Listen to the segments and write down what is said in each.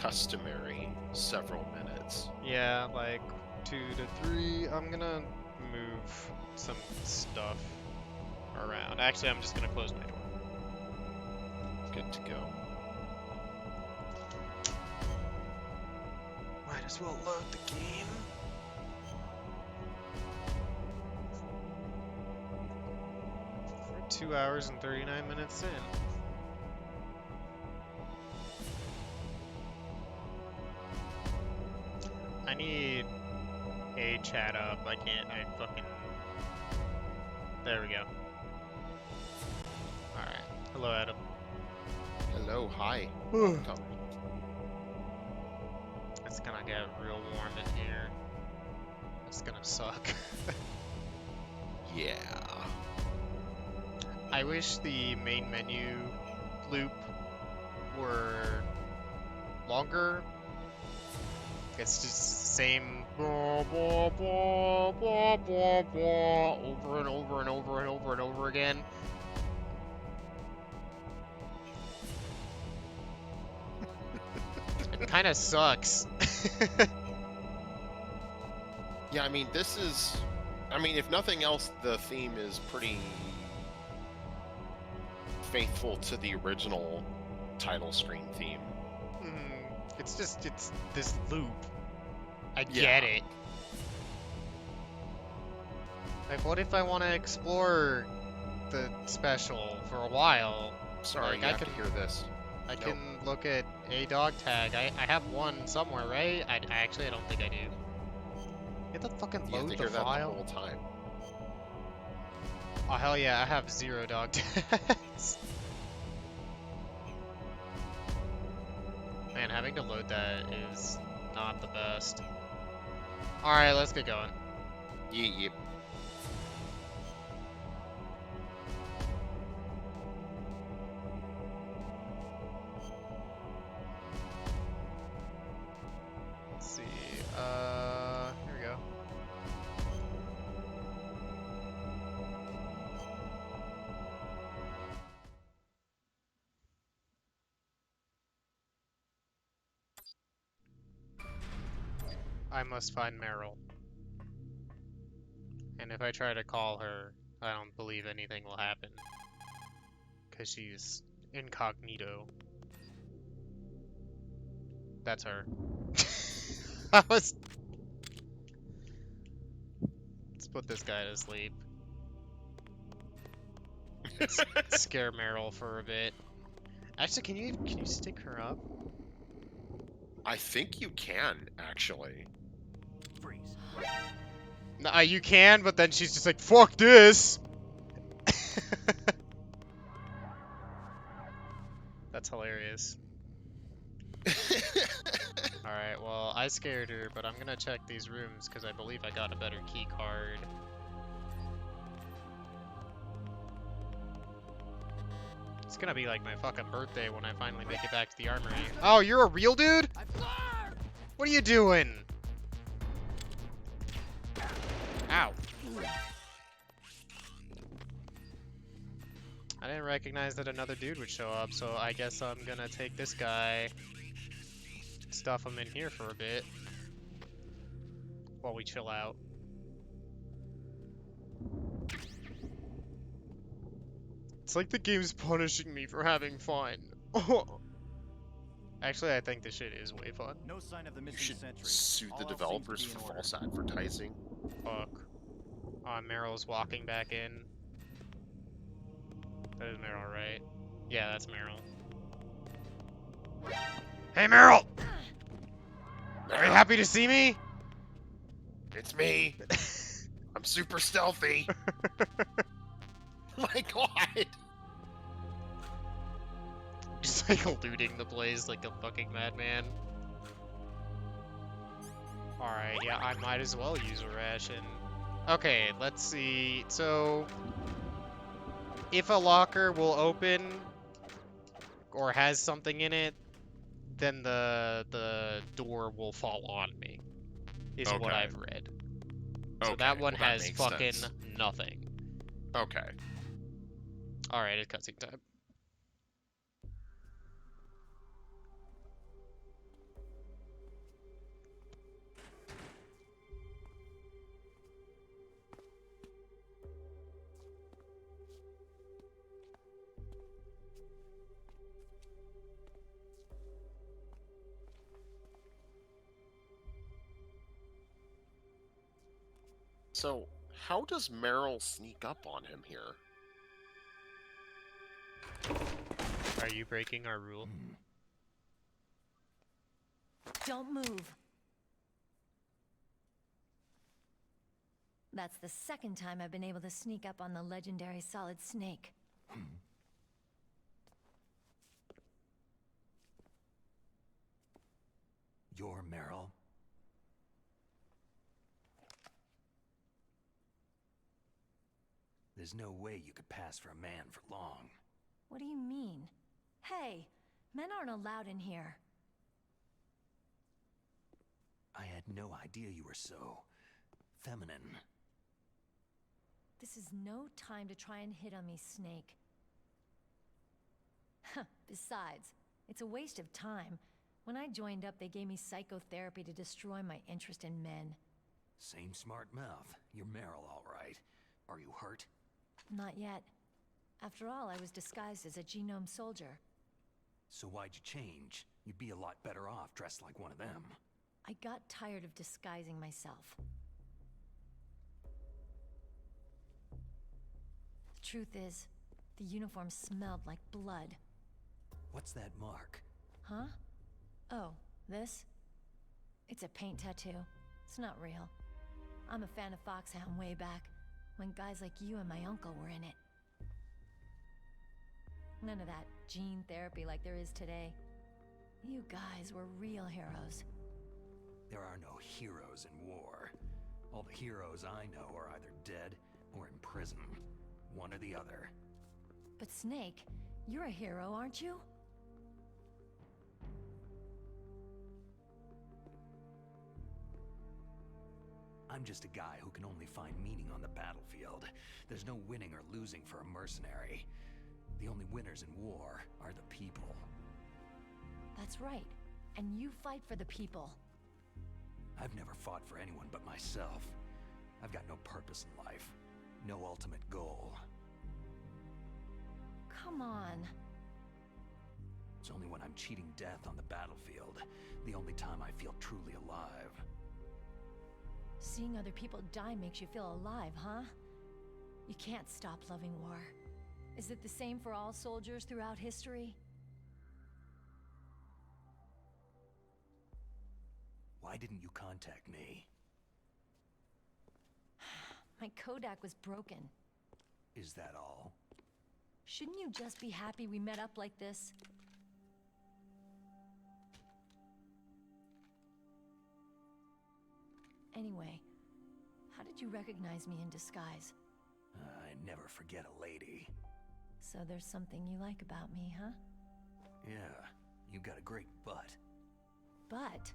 customary several minutes. Yeah, like 2 to 3. I'm gonna move some stuff around. Actually, I'm just gonna close my door. Good to go. Might as well load the game. We're 2 hours and 39 minutes in. I need a chat up. I can't. I fucking. There we go. Alright. Hello, Adam. Hello, hi. It's Come. gonna get real warm in here. It's gonna suck. Yeah. I wish the main menu loop were longer. It's just the same blah, blah, blah, blah, blah, blah, over and over and over and over and over again. It kind of sucks. Yeah, I mean, this is... I mean, if nothing else, the theme is pretty faithful to the original title screen theme. It's just, it's this loop. I Yeah. get it. Like, what if I want to explore the special for a while? Sorry, Like, you I have to can- hear this. I Nope. can look at a dog tag. I have one somewhere, right? I actually, I don't think I do. You have to fucking You have load to the hear that the file? whole time. Oh, hell yeah, I have 0 dog tags. Man, having to load that is not the best. Alright, let's get going. Yep. Let's see, here we go. I must find Meryl. And if I try to call her, I don't believe anything will happen. Because she's incognito. That's her. Let's put this guy to sleep. Scare Meryl for a bit. Actually, can you stick her up? I think you can, actually. Freeze. No, you can, but then she's just like, fuck this! That's hilarious. Alright, well, I scared her, but I'm gonna check these rooms because I believe I got a better key card. It's gonna be like my fucking birthday when I finally make it back to the armory. Oh, you're a real dude? What are you doing? Ow. I didn't recognize that another dude would show up, so I guess I'm gonna take this guy, stuff him in here for a bit, while we chill out. It's like the game's punishing me for having fun. Actually, I think this shit is way fun. No sign of the You missing should sentry. sue All the else seems to developers be in for order. false advertising. Fuck. Meryl's walking back in. That is Meryl, right? Yeah, that's Meryl. Hey, Meryl! Are you happy to see me? It's me. I'm super stealthy. My god. Just like looting the place like a fucking madman. Alright, yeah, I might as well use a ration. Okay, let's see. So, if a locker will open or has something in it, then the door will fall on me. Is what Okay. I've read. So Okay, that one well, that has makes fucking sense. nothing. Okay. Alright, it's cutscene time. So, how does Meryl sneak up on him here? Are you breaking our rule? Don't move. That's the second time I've been able to sneak up on the legendary Solid Snake. You're Meryl? There's no way you could pass for a man for long. What do you mean? Hey, men aren't allowed in here. I had no idea you were so feminine. This is no time to try and hit on me, Snake. Besides, it's a waste of time. When I joined up, they gave me psychotherapy to destroy my interest in men. Same smart mouth. You're Meryl, all right. Are you hurt? Not yet. After all, I was disguised as a genome soldier. So why'd you change? You'd be a lot better off dressed like one of them. I got tired of disguising myself. The truth is, the uniform smelled like blood. What's that mark? Huh? Oh, this? It's a paint tattoo. It's not real. I'm a fan of Foxhound way back, when guys like you and my uncle were in it. None of that gene therapy like there is today. You guys were real heroes. There are no heroes in war. All the heroes I know are either dead or in prison. One or the other. But Snake, you're a hero, aren't you? I'm just a guy who can only find meaning on the battlefield. There's no winning or losing for a mercenary. The only winners in war are the people. That's right. And you fight for the people. I've never fought for anyone but myself. I've got no purpose in life. No ultimate goal. Come on. It's only when I'm cheating death on the battlefield, the only time I feel truly alive. Seeing other people die makes you feel alive, huh? You can't stop loving war. Is it the same for all soldiers throughout history? Why didn't you contact me? My Kodak was broken. Is that all? Shouldn't you just be happy we met up like this? Anyway, how did you recognize me in disguise? I never forget a lady. So there's something you like about me, huh? Yeah, you got a great butt. Butt?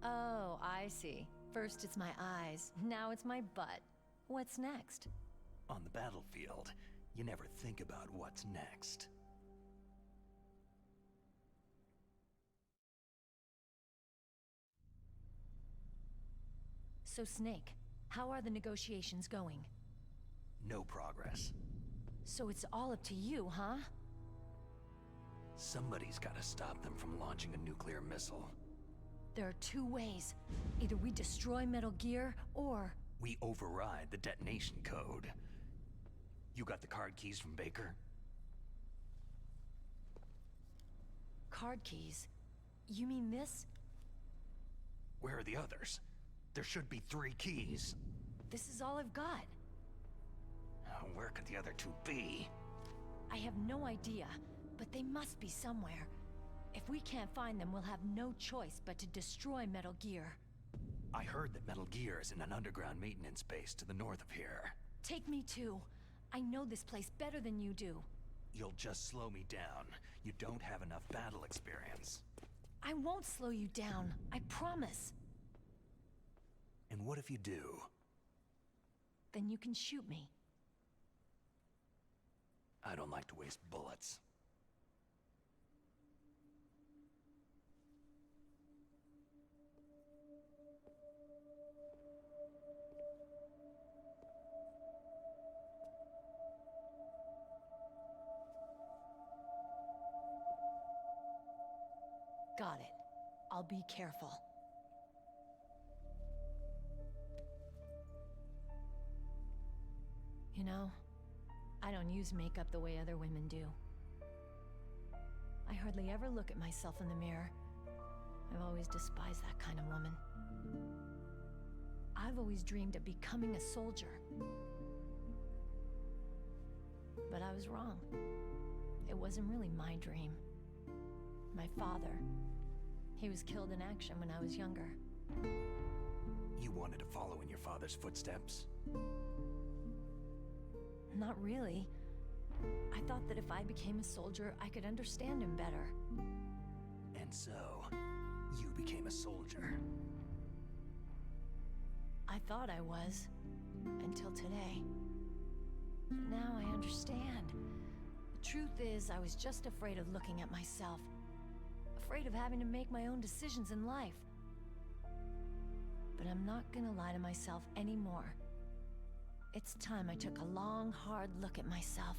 Oh, I see. First it's my eyes, now it's my butt. What's next? On the battlefield, you never think about what's next. So Snake, how are the negotiations going? No progress. So it's all up to you, huh? Somebody's gotta stop them from launching a nuclear missile. There are two ways. Either we destroy Metal Gear, or... We override the detonation code. You got the card keys from Baker? Card keys? You mean this? Where are the others? There should be 3 keys. This is all I've got. Where could the other 2 be? I have no idea, but they must be somewhere. If we can't find them, we'll have no choice but to destroy Metal Gear. I heard that Metal Gear is in an underground maintenance base to the north of here. Take me too. I know this place better than you do. You'll just slow me down. You don't have enough battle experience. I won't slow you down, I promise. And what if you do? Then you can shoot me. I don't like to waste bullets. Got it. I'll be careful. You know, I don't use makeup the way other women do. I hardly ever look at myself in the mirror. I've always despised that kind of woman. I've always dreamed of becoming a soldier. But I was wrong. It wasn't really my dream. My father, he was killed in action when I was younger. You wanted to follow in your father's footsteps? Not really. I thought that if I became a soldier, I could understand him better. And so, you became a soldier. I thought I was, until today. But now I understand. The truth is, I was just afraid of looking at myself. Afraid of having to make my own decisions in life. But I'm not gonna lie to myself anymore. It's time I took a long, hard look at myself.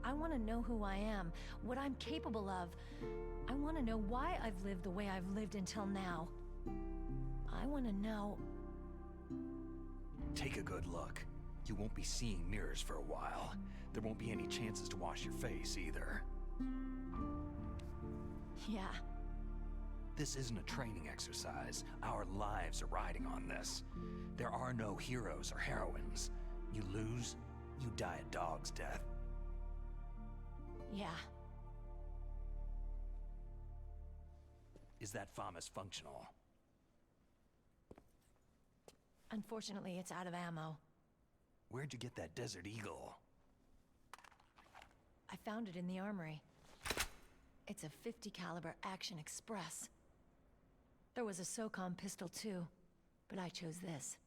I want to know who I am, what I'm capable of. I want to know why I've lived the way I've lived until now. I want to know... Take a good look. You won't be seeing mirrors for a while. There won't be any chances to wash your face either. Yeah. This isn't a training exercise. Our lives are riding on this. There are no heroes or heroines. You lose, you die a dog's death. Yeah. Is that FAMAS functional? Unfortunately, it's out of ammo. Where'd you get that Desert Eagle? I found it in the armory. It's a .50 caliber Action Express. There was a SOCOM pistol too, but I chose this.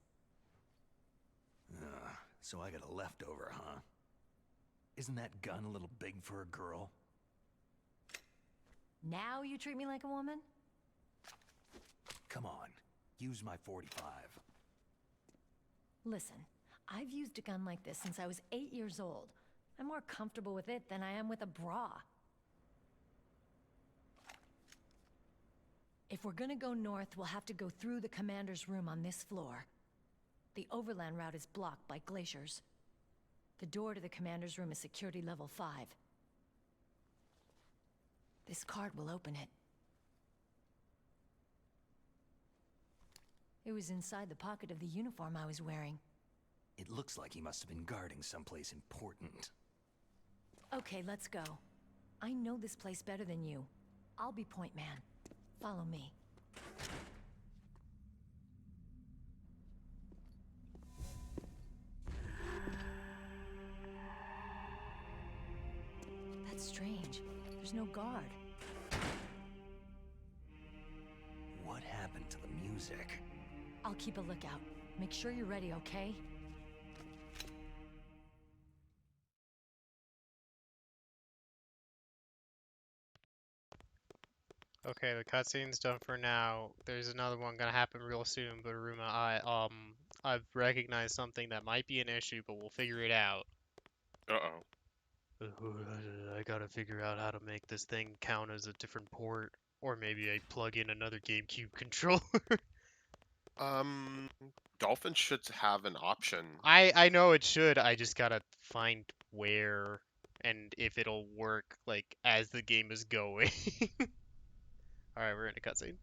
So I got a leftover, huh? Isn't that gun a little big for a girl? Now you treat me like a woman? Come on, use my .45. Listen, I've used a gun like this since I was 8 years old. I'm more comfortable with it than I am with a bra. If we're gonna go north, we'll have to go through the commander's room on this floor. The overland route is blocked by glaciers. The door to the commander's room is security level 5. This card will open it. It was inside the pocket of the uniform I was wearing. It looks like he must have been guarding someplace important. Okay, let's go. I know this place better than you. I'll be point man. Follow me. That's strange. There's no guard. What happened to the music? I'll keep a lookout. Make sure you're ready, okay? Okay, the cutscene's done for now. There's another one gonna happen real soon, but Aruma, I've recognized something that might be an issue, but we'll figure it out. Uh-oh. I gotta figure out how to make this thing count as a different port. Or maybe I plug in another GameCube controller. Dolphin should have an option. I know it should, I just gotta find where and if it'll work, like, as the game is going. Alright, we're in a cutscene.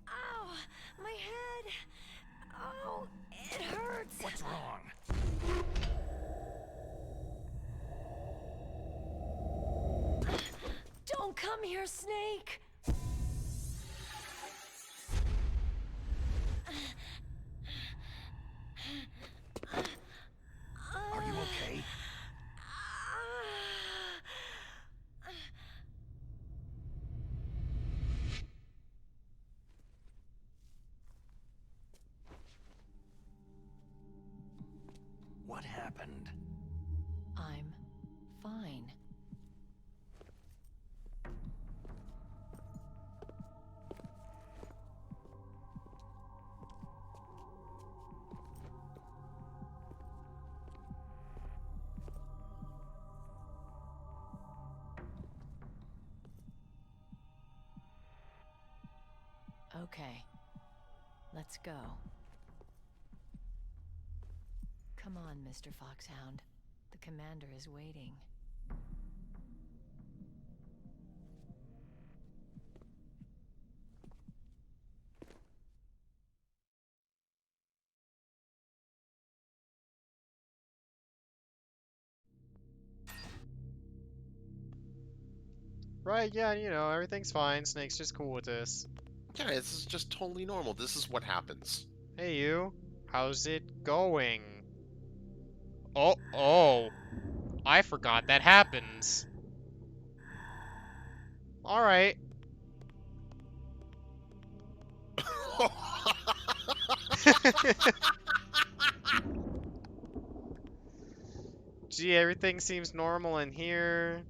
Ow! My head! Oh, it hurts! What's wrong? Don't come here, Snake! Are you okay? What happened? I'm fine. Okay. Let's go. Come on, Mr. Foxhound. The commander is waiting. Right, yeah, you know, everything's fine. Snake's just cool with this. Yeah, this is just totally normal. This is what happens. Hey, you. How's it going? Oh. I forgot that happens. Alright. Gee, everything seems normal in here.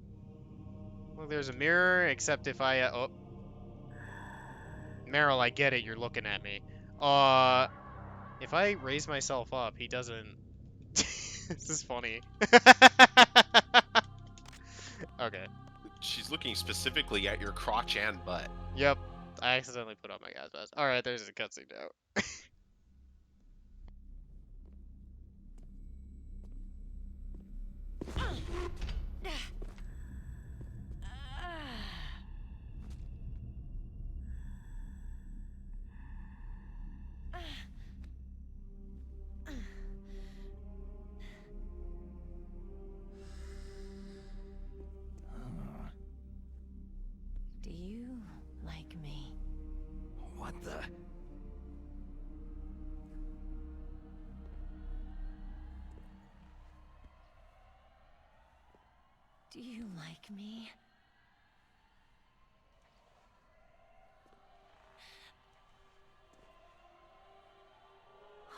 Look, there's a mirror, except if I, oh. Meryl, I get it, you're looking at me. If I raise myself up, he doesn't... This is funny. Okay. She's looking specifically at your crotch and butt. Yep. I accidentally put on my gas mask. Alright, there's a cutscene now. Do you like me? What the? Do you like me?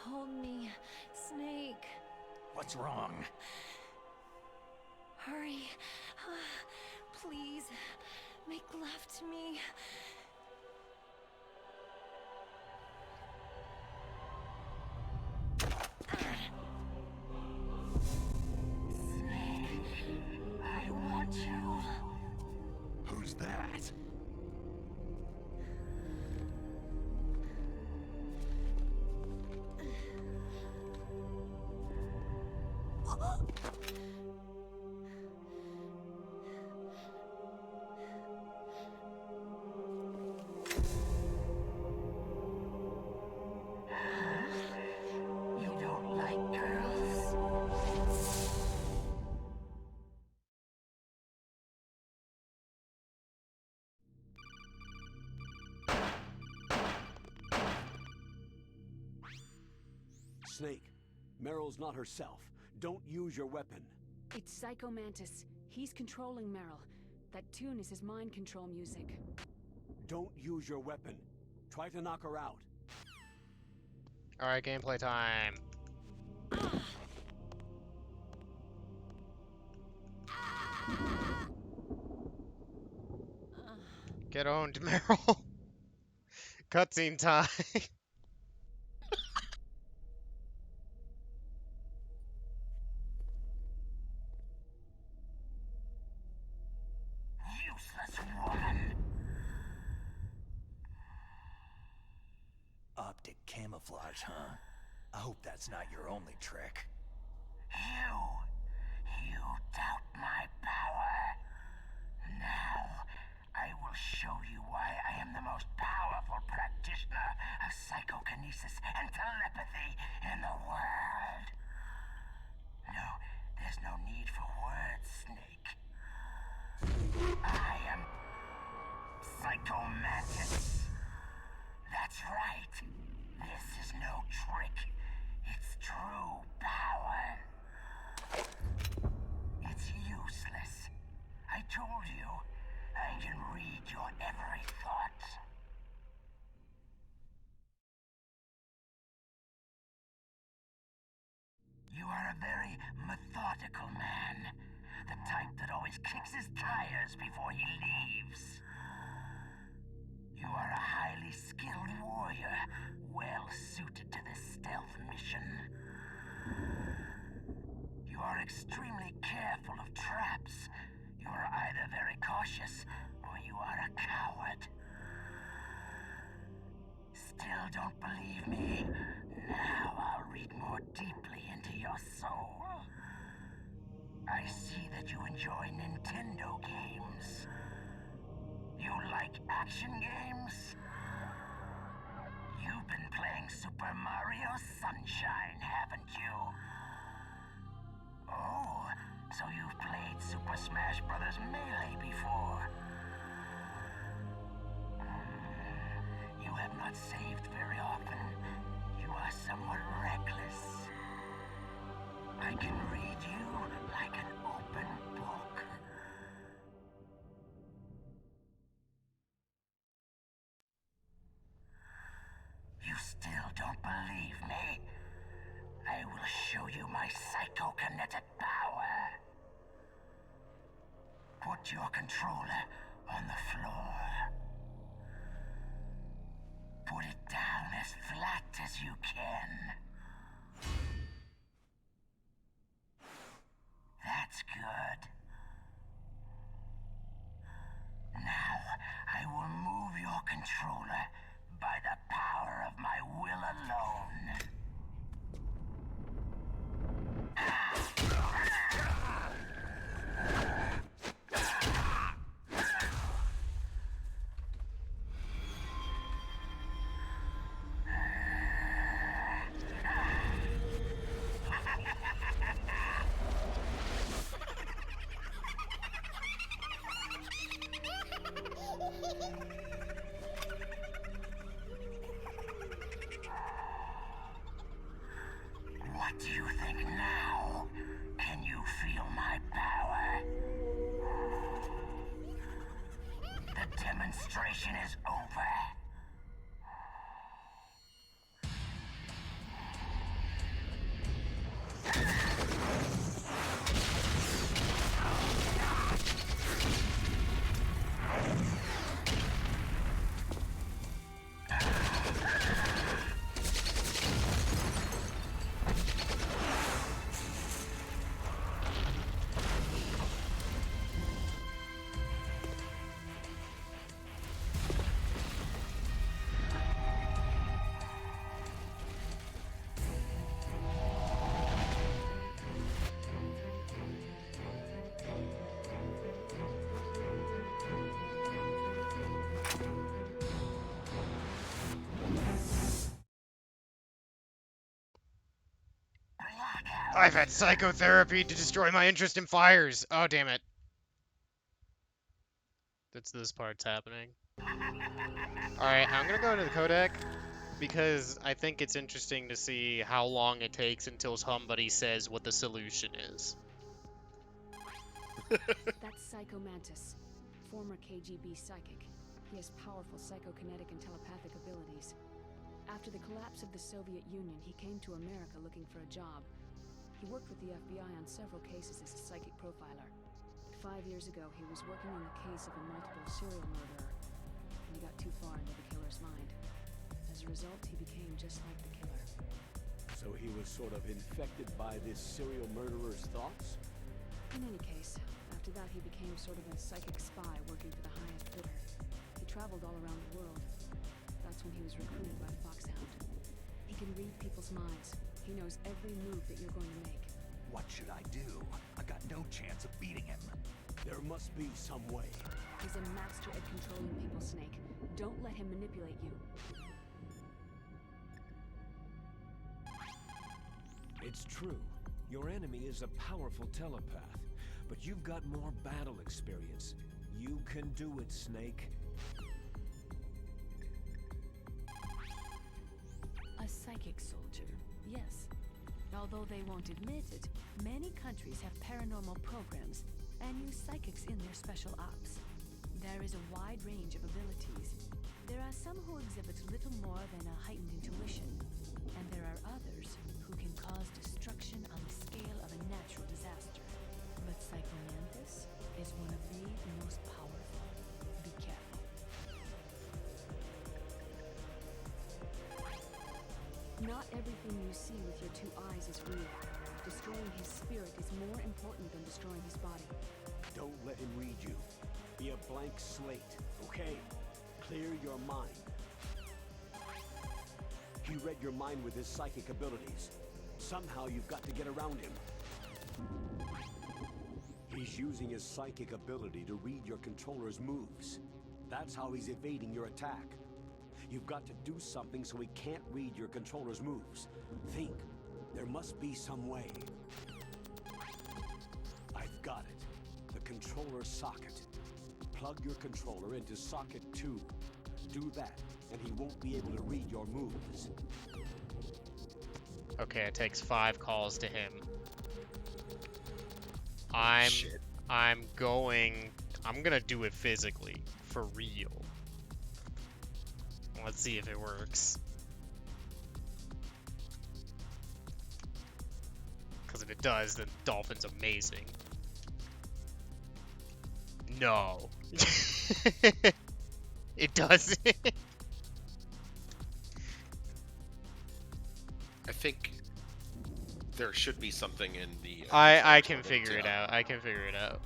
Hold me, Snake. What's wrong? Hurry. Please, make love to me. Snake, I want you. Who's that? You don't like girls? Snake, Meryl's not herself. Don't use your weapon. It's Psycho Mantis. He's controlling Meryl. That tune is his mind control music. Don't use your weapon. Try to knock her out. Alright, gameplay time. Get owned, Meryl. Cutscene time. Useless woman. Optic camouflage, huh? I hope that's not your only trick. You doubt my power. Now, I will show you why I am the most powerful practitioner of psychokinesis and telepathy in the world. No, there's no need for words, Snake. I am Psycho Mantis. That's right. This is no trick. It's true power. It's useless. I told you. I can read your every thought. You are a very methodical man. The type that always kicks his tires before he leaves. You are a highly skilled warrior, well suited to this stealth mission. You are extremely careful of traps. You are either very cautious, or you are a coward. still don't believe me? Now I'll read more deeply into your soul. I see that you enjoy Nintendo games. You like action games? You've been playing Super Mario Sunshine, haven't you? Oh, so you've played Super Smash Bros. Melee before? You have not saved very often. You are somewhat reckless. I can read you like an open book. You still don't believe me? I will show you my psychokinetic power. Put your controller on the floor. Put it down as flat as you can. That's good. Now, I will move your controller by the power of my will alone. What do you think now? Can you feel my power? The demonstration is over. I've had psychotherapy to destroy my interest in fires. Oh, damn it. This part's happening. Alright, I'm gonna go into the codec because I think it's interesting to see how long it takes until somebody says what the solution is. That's Psycho Mantis, former KGB psychic. He has powerful psychokinetic and telepathic abilities. After the collapse of the Soviet Union, he came to America looking for a job. He worked with the FBI on several cases as a psychic profiler. 5 years ago, he was working on the case of a multiple serial murderer, and he got too far into the killer's mind. As a result, he became just like the killer. So he was sort of infected by this serial murderer's thoughts? In any case, after that he became sort of a psychic spy working for the highest bidder. He traveled all around the world. That's when he was recruited by Foxhound. He can read people's minds. He knows every move that you're going to make. What should I do? I got no chance of beating him. There must be some way. He's a master at controlling people, Snake. Don't let him manipulate you. It's true. Your enemy is a powerful telepath, but you've got more battle experience. You can do it, Snake. A psychic soldier, yes. Although they won't admit it, many countries have paranormal programs and use psychics in their special ops. There is a wide range of abilities. There are some who exhibit little more than a heightened intuition, and there are others who can cause destruction on the scale of a natural disaster. But Psycho Mantis is one of the most powerful. Be careful. Not everything you see with your two eyes is real. Destroying his spirit is more important than destroying his body. Don't let him read you. Be a blank slate, okay? Clear your mind. He read your mind with his psychic abilities. Somehow you've got to get around him. He's using his psychic ability to read your controller's moves. That's how he's evading your attack. You've got to do something so he can't read your controller's moves. Think. There must be some way. I've got it. The controller socket. Plug your controller into socket 2. Do that, and he won't be able to read your moves. Okay, it takes 5 calls to him. I'm gonna do it physically, for real. Let's see if it works. Because if it does, then Dolphin's amazing. No. It doesn't. I think there should be something in the. I can figure it out. I can figure it out.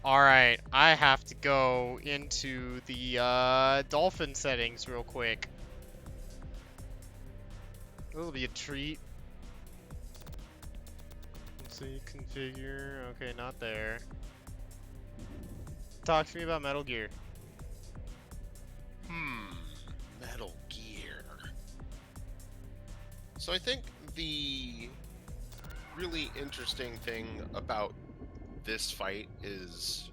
Alright, I have to go into the Dolphin settings real quick. It'll be a treat. Let's see, configure. Okay, not there. Talk to me about Metal Gear. Metal Gear. So I think the really interesting thing about this fight is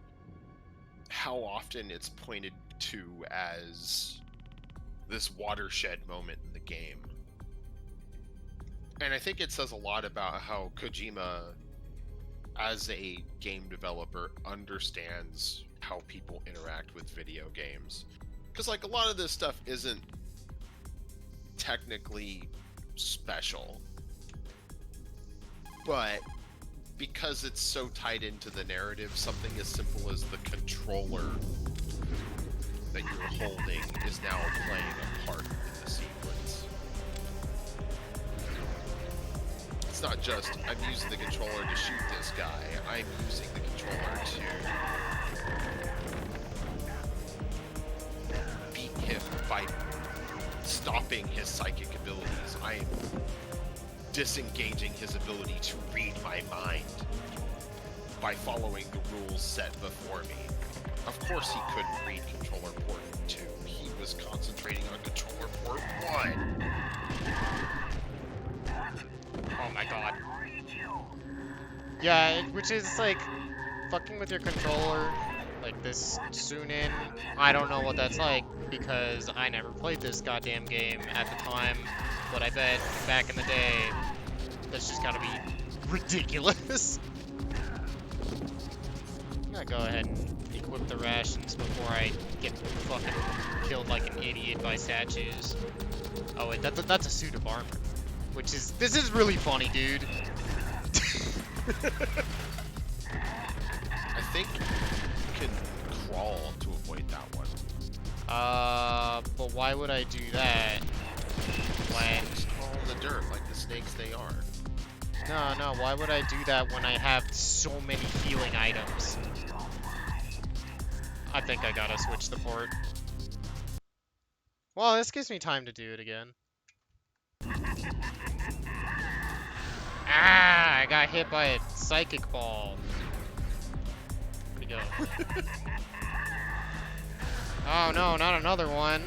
how often it's pointed to as this watershed moment in the game. And I think it says a lot about how Kojima, as a game developer, understands how people interact with video games. Because, like, a lot of this stuff isn't technically special, but because it's so tied into the narrative, something as simple as the controller that you're holding is now playing a part in the sequence. It's not just, I'm using the controller to shoot this guy, I'm using the controller to beat him by stopping his psychic abilities. I'm disengaging his ability to read my mind by following the rules set before me. Of course he couldn't read controller port 2. He was concentrating on controller port 1. Oh my god. Yeah, which is like fucking with your controller like this soon in. I don't know what that's like because I never played this goddamn game at the time, but I bet back in the day that's just gotta be ridiculous. I'm gonna go ahead and equip the rations before I get fucking killed like an idiot by statues. Oh wait, that's a suit of armor. Which is, this is really funny, dude. I think you can crawl to avoid that one. But why would I do that when... Just crawl in the dirt like the snakes they are. No, why would I do that when I have so many healing items? I think I gotta switch the port. Well, this gives me time to do it again. Ah, I got hit by a psychic ball. Where'd he go? Oh no, not another one.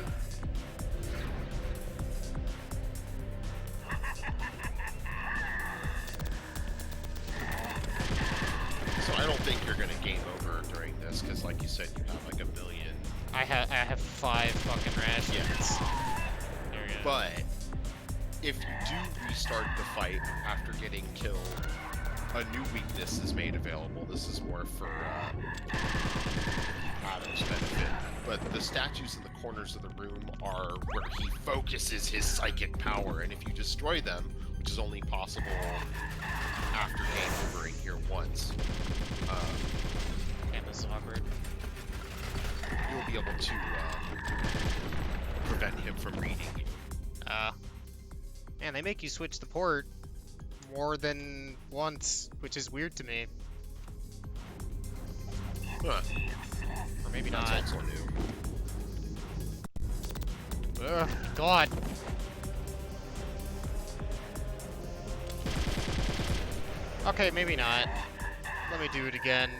So I don't think you're gonna game over during this, because like you said, you have like a million. I have 5 fucking rations. There we go. But if you do restart the fight after getting killed, a new weakness is made available. This is more for Adam's benefit. But the statues in the corners of the room are where he focuses his psychic power, and if you destroy them, which is only possible after game overing here once, Damn, this is awkward. you'll be able to prevent him from reading you. Man, they make you switch the port more than once, which is weird to me. Huh. Or maybe That's not. also new. Ugh, God. Okay, maybe not. Let me do it again.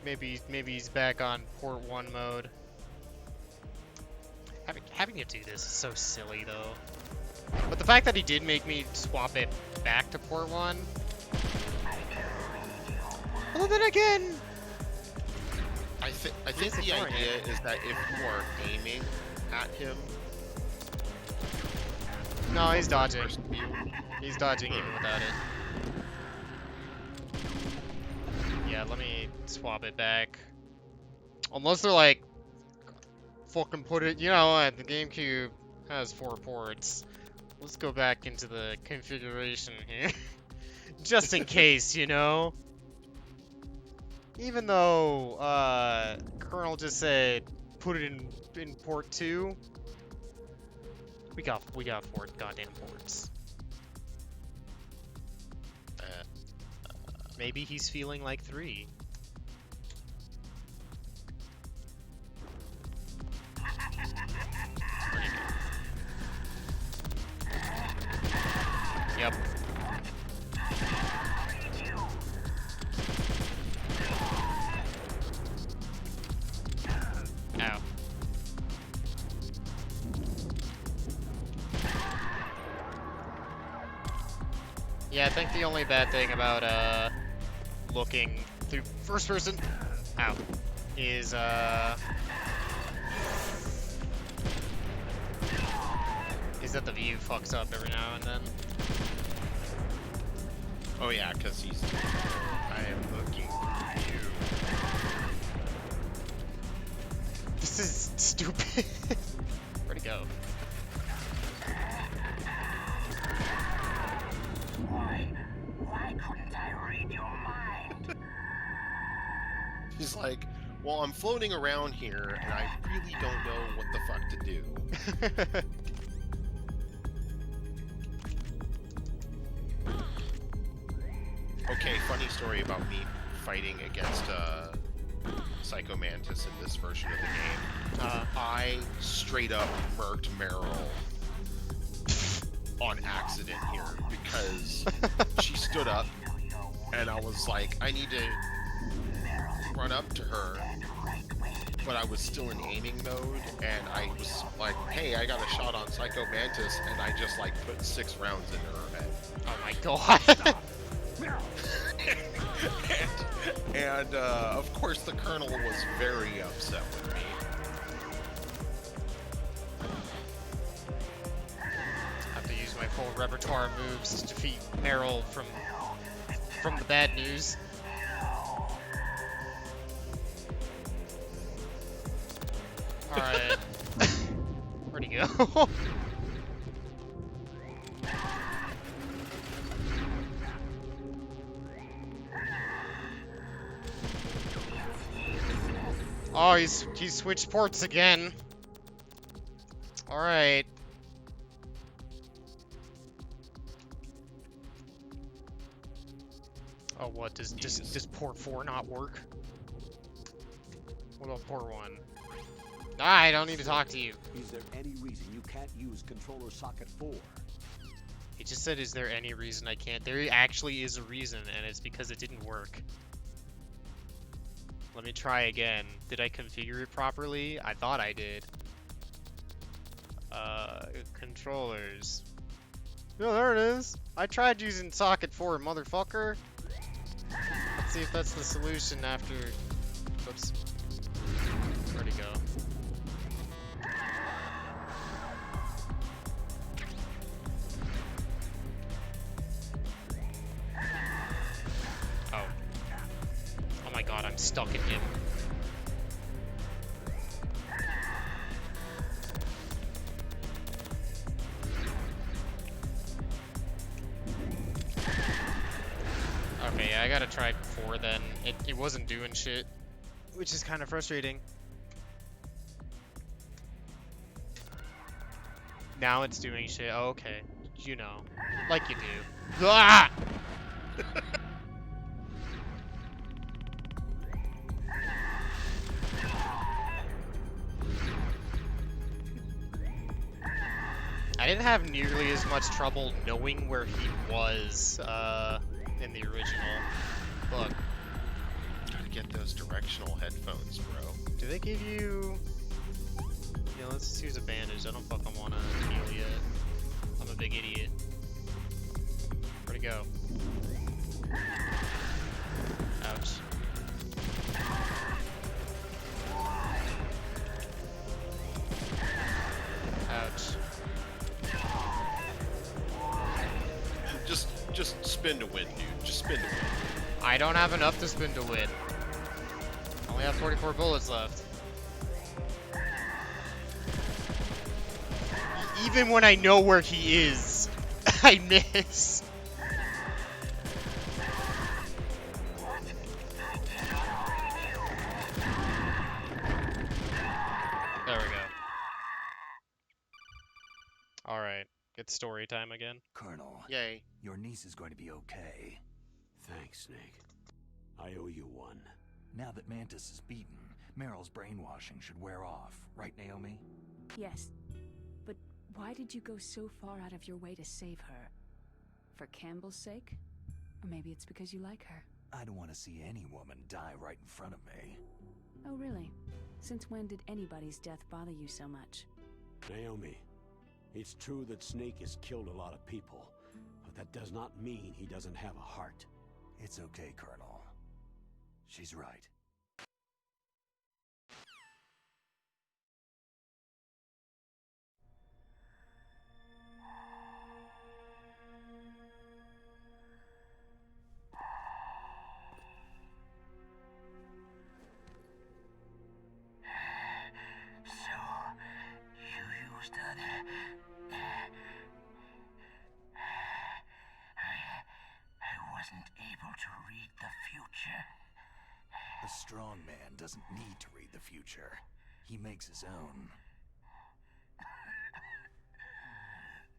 Maybe he's back on port 1 mode. Having to do this is so silly, though. But the fact that he did make me swap it back to port 1... Well, then again... I think the ignoring idea it. is that if you are aiming at him... No, he's dodging. first view, He's dodging even without it. Yeah, let me swap it back. Unless they're like... Fucking put it... You know what? The GameCube has 4 ports. Let's go back into the configuration here. Just in case, you know? Even though, Colonel just said, put it in port 2. We got 4 goddamn ports. Maybe he's feeling like 3. Yep. Ow. Yeah, I think the only bad thing about, looking through first person, ow, is, that the view fucks up every now and then. Oh yeah, because he's... I am looking for you. This is stupid. Where'd he go? Why couldn't I read your mind? He's like, well, I'm floating around here, and I really don't know what the fuck to do. Okay, funny story about me fighting against Psycho Mantis in this version of the game. I straight up murked Meryl on accident here because she stood up and I was like, I need to run up to her, but I was still in aiming mode and I was like, hey, I got a shot on Psycho Mantis, and I just like put 6 rounds into her head. Oh my god. and of course the Colonel was very upset with me. Have to use my full repertoire moves to defeat Meryl from the bad news. Alright. Where'd he go? Oh, he's switched ports again. All right. Oh, what does port 4 not work? What about port 1? I don't need to talk to you. Is there any reason you can't use controller socket 4? He just said, is there any reason I can't? There actually is a reason, and it's because it didn't work. Let me try again. Did I configure it properly? I thought I did. Controllers. Oh, there it is. I tried using socket 4, motherfucker. Let's see if that's the solution after... Whoops. Where'd he go? Oh. Oh my god, I'm stuck in him. Okay, yeah, I gotta try 4 then. It wasn't doing shit, which is kind of frustrating. Now it's doing shit. Oh, okay. You know. Like you do. Ah! I didn't have nearly as much trouble knowing where he was in the original book. Gotta get those directional headphones, bro. Do they give you... Yeah, let's just use a bandage. I don't fucking want to heal yet. I'm a big idiot. Where'd he go? Ouch. Ouch. Just spin to win, dude. Just spin to win. I don't have enough to spin to win. I only have 44 bullets left. Even when I know where he is, I miss. There we go. Alright, it's story time again. Colonel, Yay. your niece is going to be okay. Thanks, Snake. I owe you one. Now that Mantis is beaten, Meryl's brainwashing should wear off, right, Naomi? Yes. But why did you go so far out of your way to save her? For Campbell's sake? Or maybe it's because you like her. I don't want to see any woman die right in front of me. Oh, really? Since when did anybody's death bother you so much? Naomi, it's true that Snake has killed a lot of people, but that does not mean he doesn't have a heart. It's okay, Colonel. She's right. So, you used other... I wasn't able to read the future. The strong man doesn't need to read the future. He makes his own.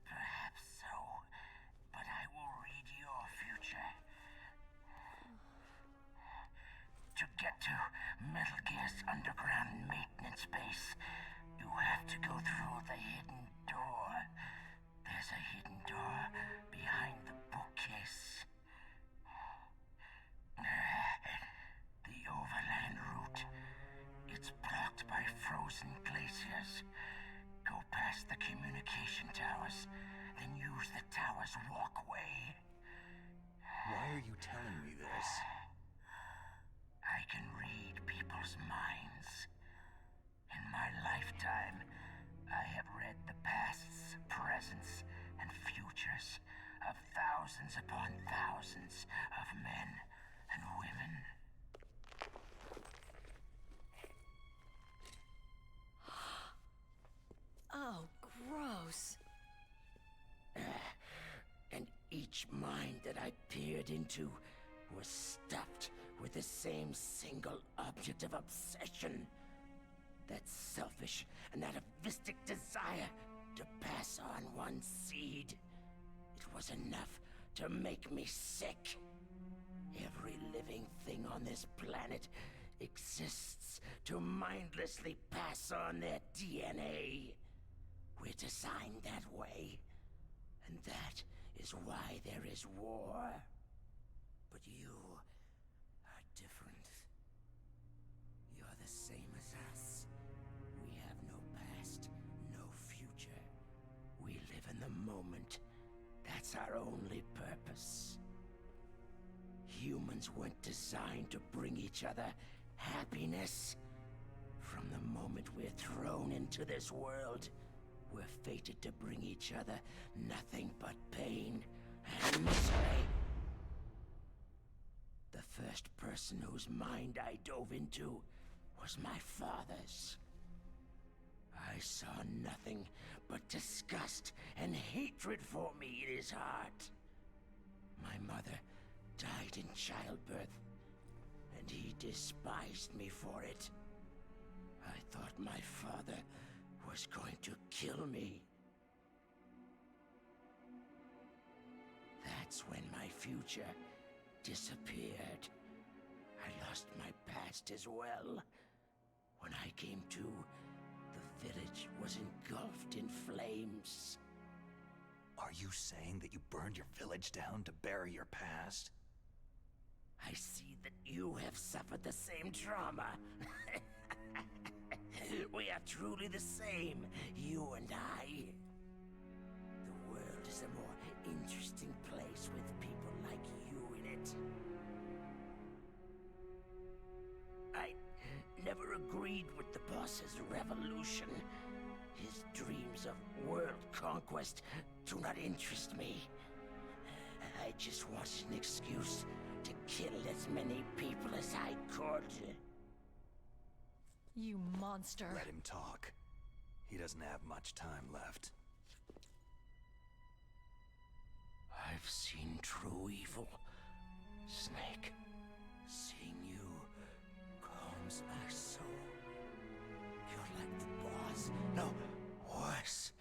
Perhaps so, but I will read your future. To get to Metal Gear's underground maintenance base, you have to go through the hidden door. There's a hidden door behind the bookcase. The overland route. It's blocked by frozen glaciers. Go past the communication towers, then use the tower's walkway. Why are you telling me this? I can read people's minds. In my lifetime, I have read the pasts, presents, and futures of thousands upon thousands of men and women. Oh, gross. And each mind that I peered into was stuffed with the same single object of obsession. That selfish and atavistic desire to pass on one seed. It was enough to make me sick. Every living thing on this planet exists to mindlessly pass on their DNA. We're designed that way. And that is why there is war. But you are different. You're the same as us. We have no past, no future. We live in the moment. That's our only purpose. Humans weren't designed to bring each other happiness. From the moment we're thrown into this world, we're fated to bring each other nothing but pain and misery. The first person whose mind I dove into was my father's. I saw nothing but disgust and hatred for me in his heart. My mother died in childbirth, and he despised me for it. I thought my father was going to kill me. That's when my future disappeared. I lost my past as well. When I came to, the village was engulfed in flames. Are you saying that you burned your village down to bury your past? I see that you have suffered the same trauma. We are truly the same, you and I. The world is a more interesting place with people like you in it. I never agreed with the boss's revolution. His dreams of world conquest do not interest me. I just wanted an excuse to kill as many people as I could. You monster. Let him talk. He doesn't have much time left. I've seen true evil, Snake. Seeing you calms my soul. You're like the boss. No, worse.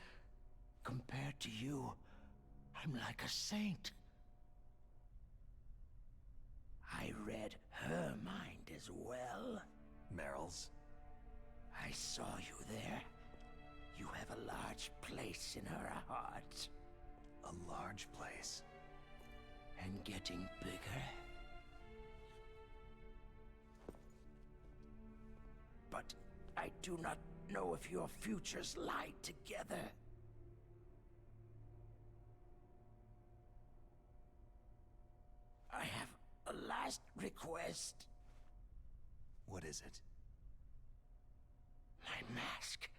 Compared to you, I'm like a saint. I read her mind as well. Meryl's? I saw you there. You have a large place in her heart. A large place. And getting bigger. But I do not know if your futures lie together. I have a last request. What is it? My mask.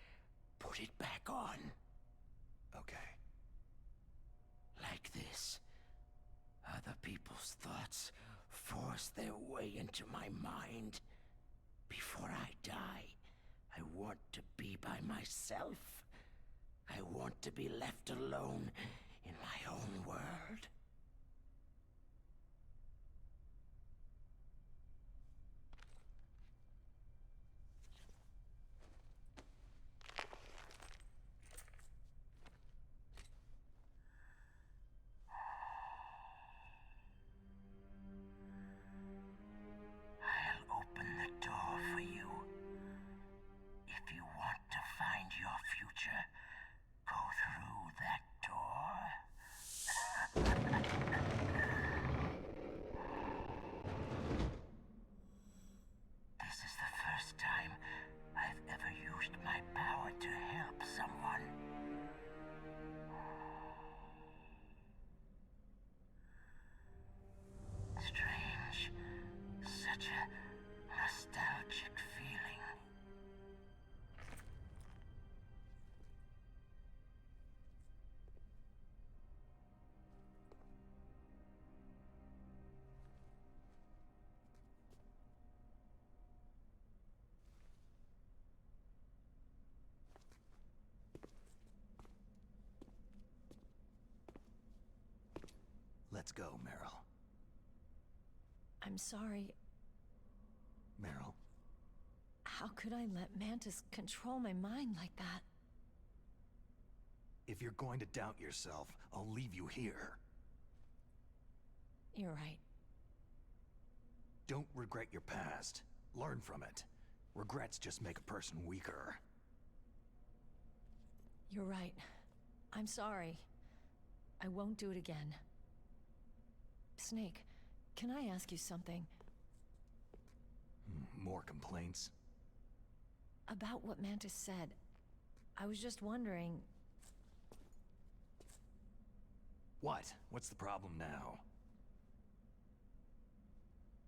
Put it back on. Okay. Like this. Other people's thoughts force their way into my mind. Before I die, I want to be by myself. I want to be left alone in my own world. I'll open the door for you. If you want to find your future, go through that door. This is the first time I've ever used my power to help someone. Strange. Such a nostalgic feeling. Let's go, Meryl. I'm sorry. Meryl, How could I let Mantis control my mind like that? if you're going to doubt yourself, I'll leave you here. You're right. Don't regret your past. Learn from it. Regrets just make a person weaker. You're right. I'm sorry. I won't do it again. Snake, can I ask you something? More complaints? About what Mantis said. I was just wondering... What? What's the problem now?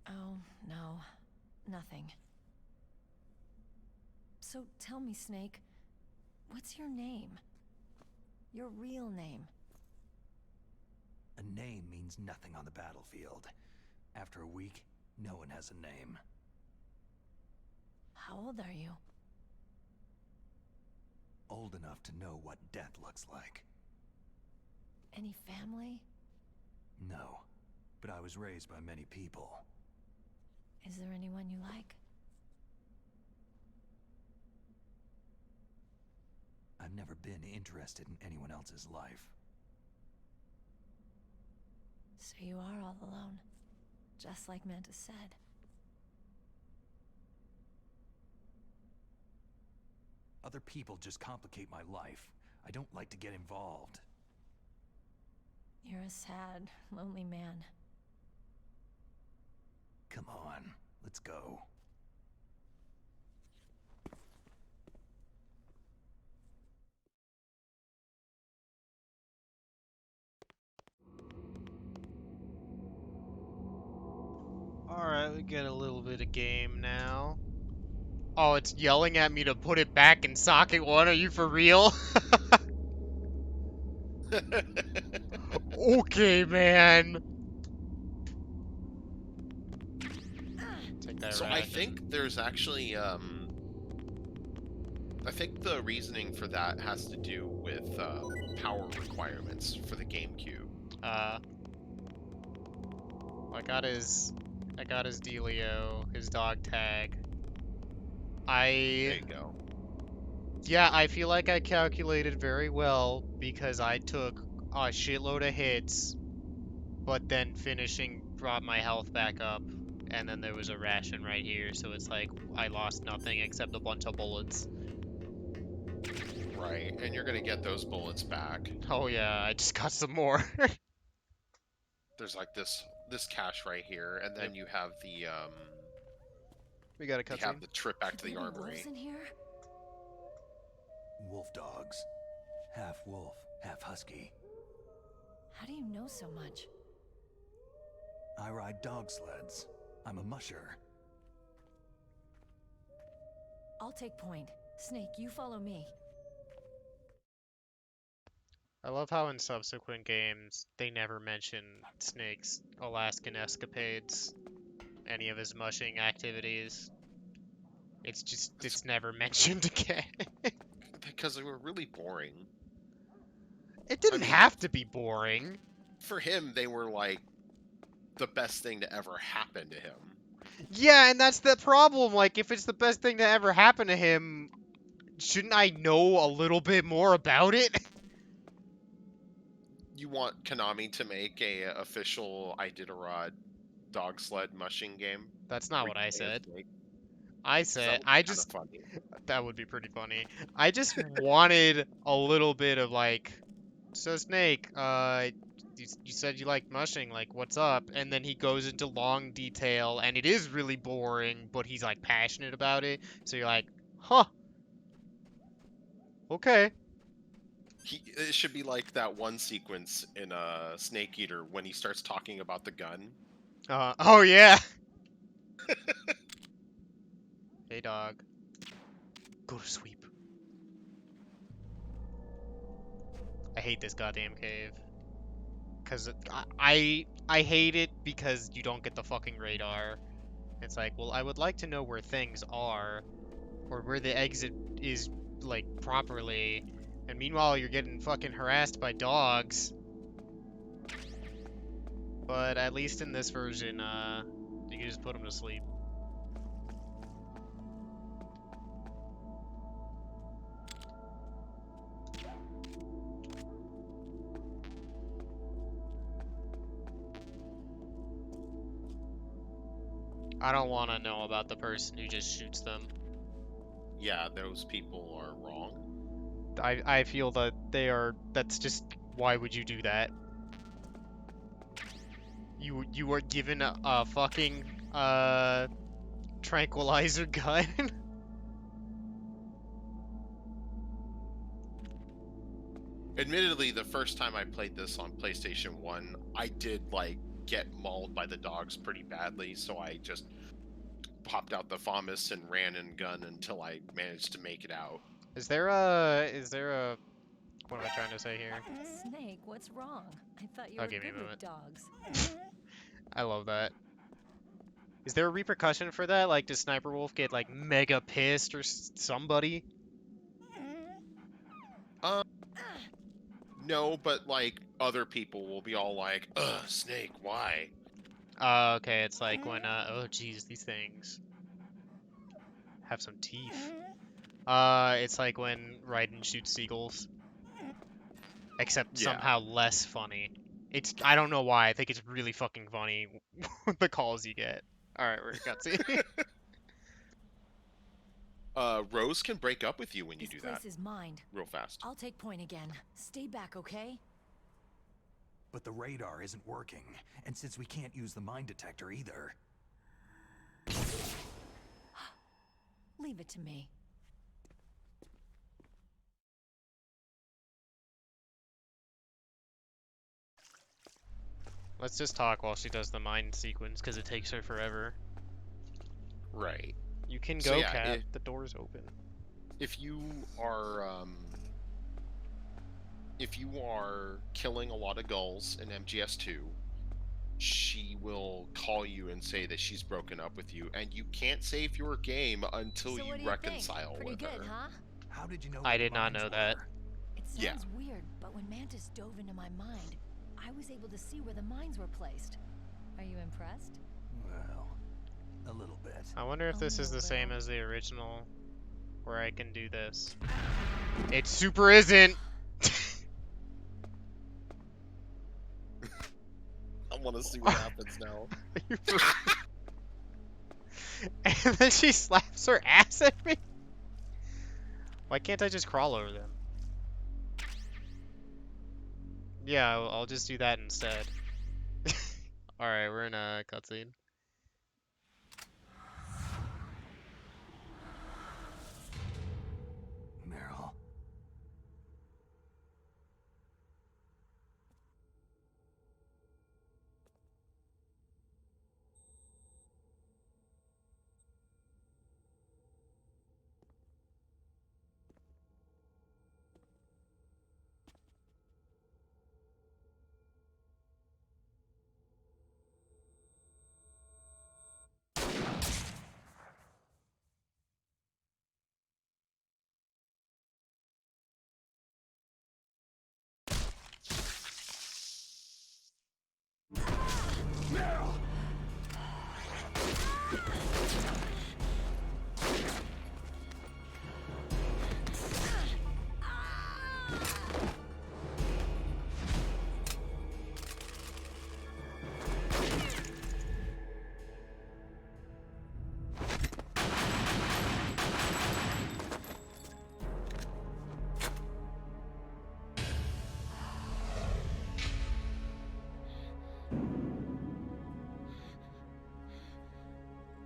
Oh, no. Nothing. So tell me, Snake, what's your name? Your real name? A name means nothing on the battlefield. After a week, no one has a name. How old are you? Old enough to know what death looks like. Any family? No, but I was raised by many people. Is there anyone you like? I've never been interested in anyone else's life. So you are all alone, just like Mantis said. Other people just complicate my life. I don't like to get involved. You're a sad, lonely man. Come on, let's go. Alright, we get a little bit of game now. Oh, it's yelling at me to put it back in socket 1. Are you for real? Okay, man. Take that So I ration. think there's actually, I think the reasoning for that has to do with power requirements for the GameCube. I got his Delio, his dog tag. There you go. Yeah, I feel like I calculated very well because I took a shitload of hits, but then finishing brought my health back up, and then there was a ration right here, so it's like I lost nothing except a bunch of bullets. Right, and you're gonna get those bullets back. Oh yeah, I just got some more. There's like this cache right here, and then you have the We got a you have the trip back to Could the there be armory. wolves in here? Wolf dogs. Half wolf, half husky. How do you know so much? I ride dog sleds. I'm a musher. I'll take point. Snake, you follow me. I love how in subsequent games they never mention Snake's Alaskan escapades, any of his mushing activities. It's never mentioned again. Because they were really boring. It didn't mean- have to be boring. For him, they were like the best thing to ever happen to him. Yeah, and that's the problem. Like, if it's the best thing to ever happen to him, shouldn't I know a little bit more about it? You want Konami to make a official Iditarod dog sled mushing game? That's not what I Recreate said. Snake? I 'Cause that said, would be I kinda just, funny. that would be pretty funny. I just wanted a little bit of like, so Snake, you said you like mushing, like what's up? And then he goes into long detail, and it is really boring, but he's like passionate about it. So you're like, huh, okay. It should be like that one sequence in Snake Eater when he starts talking about the gun. Oh yeah. Hey dog, go to sleep. I hate this goddamn cave. Cause I hate it because you don't get the fucking radar. It's like, well, I would like to know where things are, or where the exit is, like, properly. And meanwhile, you're getting fucking harassed by dogs. But at least in this version, you can just put them to sleep. I don't want to know about the person who just shoots them. Yeah, those people are wrong. I feel that that's just, why would you do that? You were given a fucking tranquilizer gun. Admittedly, the first time I played this on PlayStation 1, I did like get mauled by the dogs pretty badly, so I just popped out the FAMAS and ran and gun until I managed to make it out. Is there a what am I trying to say here? Snake, what's wrong? I thought you Oh, were give me a good moment. with dogs. I love that. Is there a repercussion for that? Like, does Sniper Wolf get like mega pissed or somebody? No, but like other people will be all like, "Ugh, Snake, why?" Okay, it's like when oh geez, these things have some teeth. It's like when Raiden shoots seagulls. Except Yeah. somehow less funny. I don't know why, I think it's really fucking funny, the calls you get. Alright, we're cutscene. Rose can break up with you when you This do that place is mine. real fast. I'll take point again. Stay back, okay? But the radar isn't working, and since we can't use the mine detector either... Leave it to me. Let's just talk while she does the mine sequence, because it takes her forever. Right. You can So go, yeah, Cat. The door's open. If you are killing a lot of gulls in MGS2, she will call you and say that she's broken up with you, and you can't save your game until So what do you you reconcile think? Pretty with good, her. huh? How did you know I where the did not mines know that. were? It sounds Yeah. weird, but when Mantis dove into my mind, I was able to see where the mines were placed. Are you impressed? Well, a little bit. I wonder if Oh, this is no, the same Will. as the original, where I can do this. It super isn't! I want to see what happens now. And then she slaps her ass at me? Why can't I just crawl over them? Yeah, I'll just do that instead. Alright, we're in a cutscene. Meryl.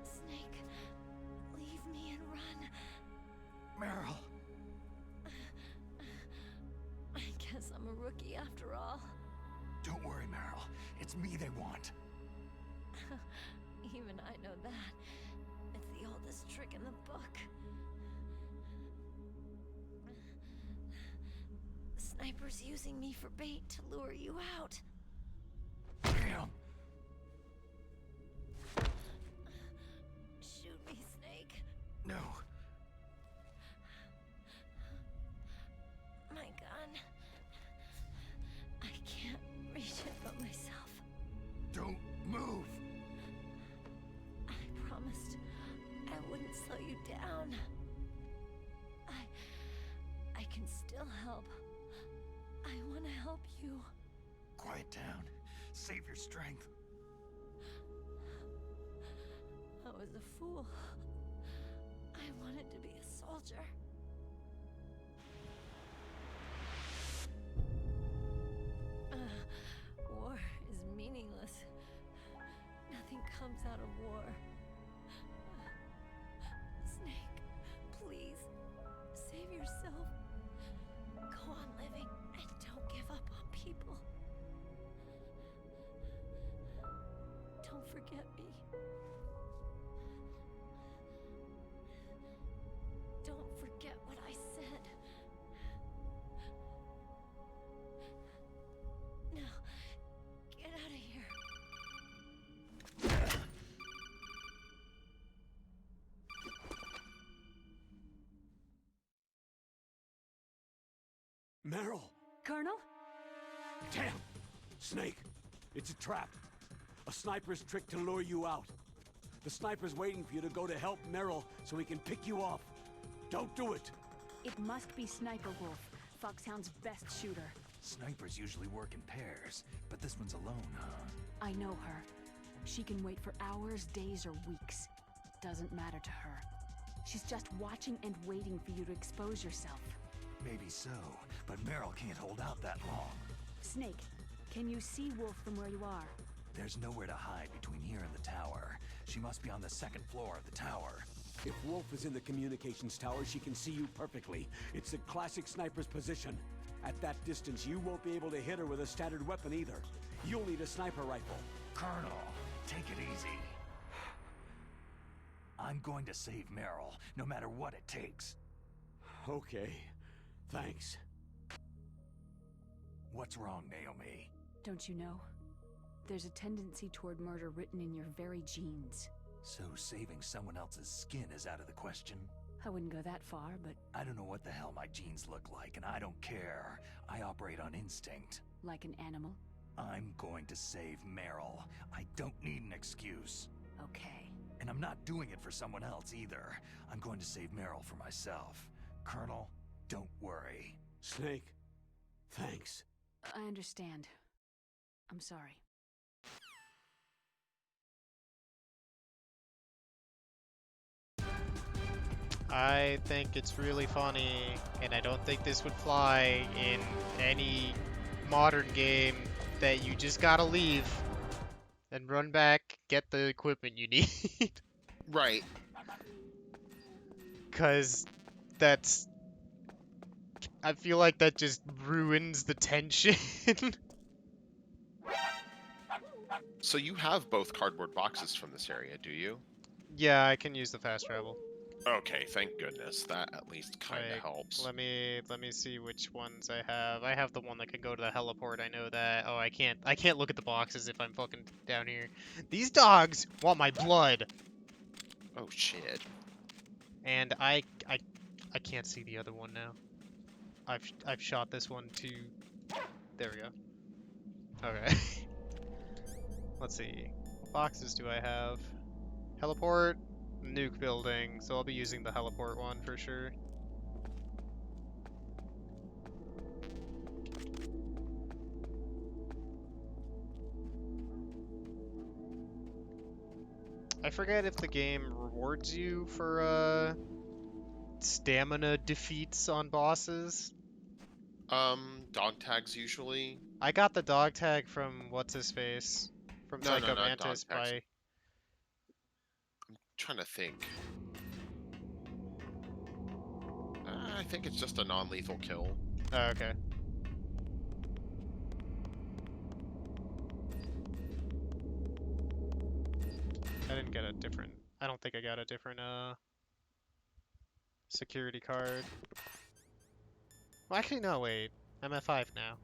Snake, leave me and run. Meryl. I guess I'm a rookie after all. Don't worry, Meryl. It's me they want. Even I know that. It's the oldest trick in the book. The sniper's using me for bait to lure you out. Damn. Shoot me, Snake. No. My gun. I can't reach it but myself. Don't move. I promised I wouldn't slow you down. I can still help. I want to help you. Quiet down. Save your strength. I was a fool. I wanted to be a soldier. War is meaningless. Nothing comes out of war. Snake, please, save yourself. Go on living and don't give up on people. Don't forget me. Don't forget what I said. Now, get out of here. Meryl! Colonel? Damn! Snake! It's a trap. A sniper's trick to lure you out. The sniper's waiting for you to go to help Meryl so he can pick you off. Don't do it! It must be Sniper Wolf, Foxhound's best shooter. Snipers usually work in pairs, but this one's alone, huh? I know her. She can wait for hours, days, or weeks. Doesn't matter to her. She's just watching and waiting for you to expose yourself. Maybe so, but Meryl can't hold out that long. Snake, Can you see Wolf from where you are? There's nowhere to hide between here and the tower. She must be on the second floor of the tower. If Wolf is in the communications tower, she can see you perfectly. It's a classic sniper's position. At that distance, you won't be able to hit her with a standard weapon either. You'll need a sniper rifle. Colonel, take it easy. I'm going to save Meryl, no matter what it takes. Okay, thanks. What's wrong, Naomi? Don't you know? There's a tendency toward murder written in your very genes. So saving someone else's skin is out of the question? I wouldn't go that far, but I don't know what the hell my genes look like, and I don't care. I operate on instinct. like an animal? I'm going to save Meryl. I don't need an excuse. Okay. And I'm not doing it for someone else either. I'm going to save Meryl for myself. Colonel, don't worry. Snake, thanks. I understand. I'm sorry. I think it's really funny, and I don't think this would fly in any modern game, that you just gotta leave and run back, get the equipment you need. Right. Cause that's... I feel like that just ruins the tension. So you have both cardboard boxes from this area, do you? Yeah, I can use the fast travel. Okay, thank goodness. That at least kind of Like, helps. Let me see which ones I have. I have the one that can go to the heliport. I know that. Oh, I can't look at the boxes if I'm fucking down here. These dogs want my blood. Oh shit. And I can't see the other one now. I've shot this one too. There we go. Okay. Let's see. What boxes do I have? Heliport, nuke building. So I'll be using the heliport one for sure. I forget if the game rewards you for stamina defeats on bosses. Dog tags usually. I got the dog tag from what's his face from No, no, Psycho not Mantis dog tags. by Trying to think. I think it's just a non-lethal kill. oh, okay. I didn't get a different. I don't think I got a different security card. Well, actually no, wait. I'm at 5 now.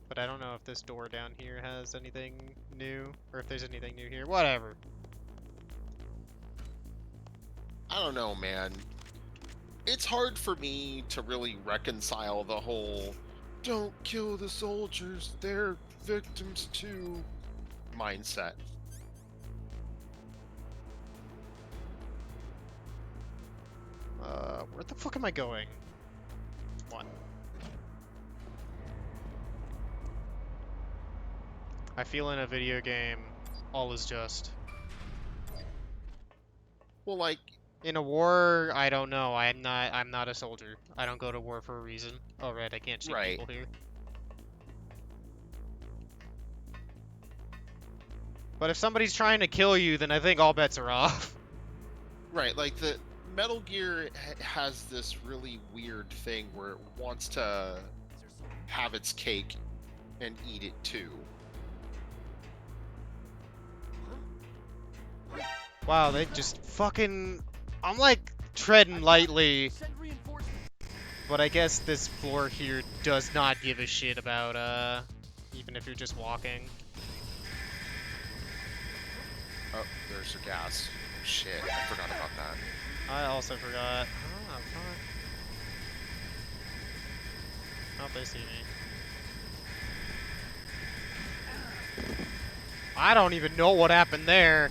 But I don't know if this door down here has anything new, or if there's anything new here. Whatever. I don't know, man. It's hard for me to really reconcile the whole "don't kill the soldiers, they're victims too" mindset. Where the fuck am I going? One. I feel in a video game, all is just. Well, like, In a war, I don't know. I'm not a soldier. I don't go to war for a reason. Oh, right, I can't shoot Right. people here. But if somebody's trying to kill you, then I think all bets are off. right, like the Metal Gear has this really weird thing where it wants to have its cake and eat it too. Wow, they just fucking... I'm like treading lightly. But I guess this floor here does not give a shit about, even if you're just walking. Oh, there's a gas. Shit, I forgot about that. I also forgot. Oh, fuck. Oh, they see me. I don't even know what happened there.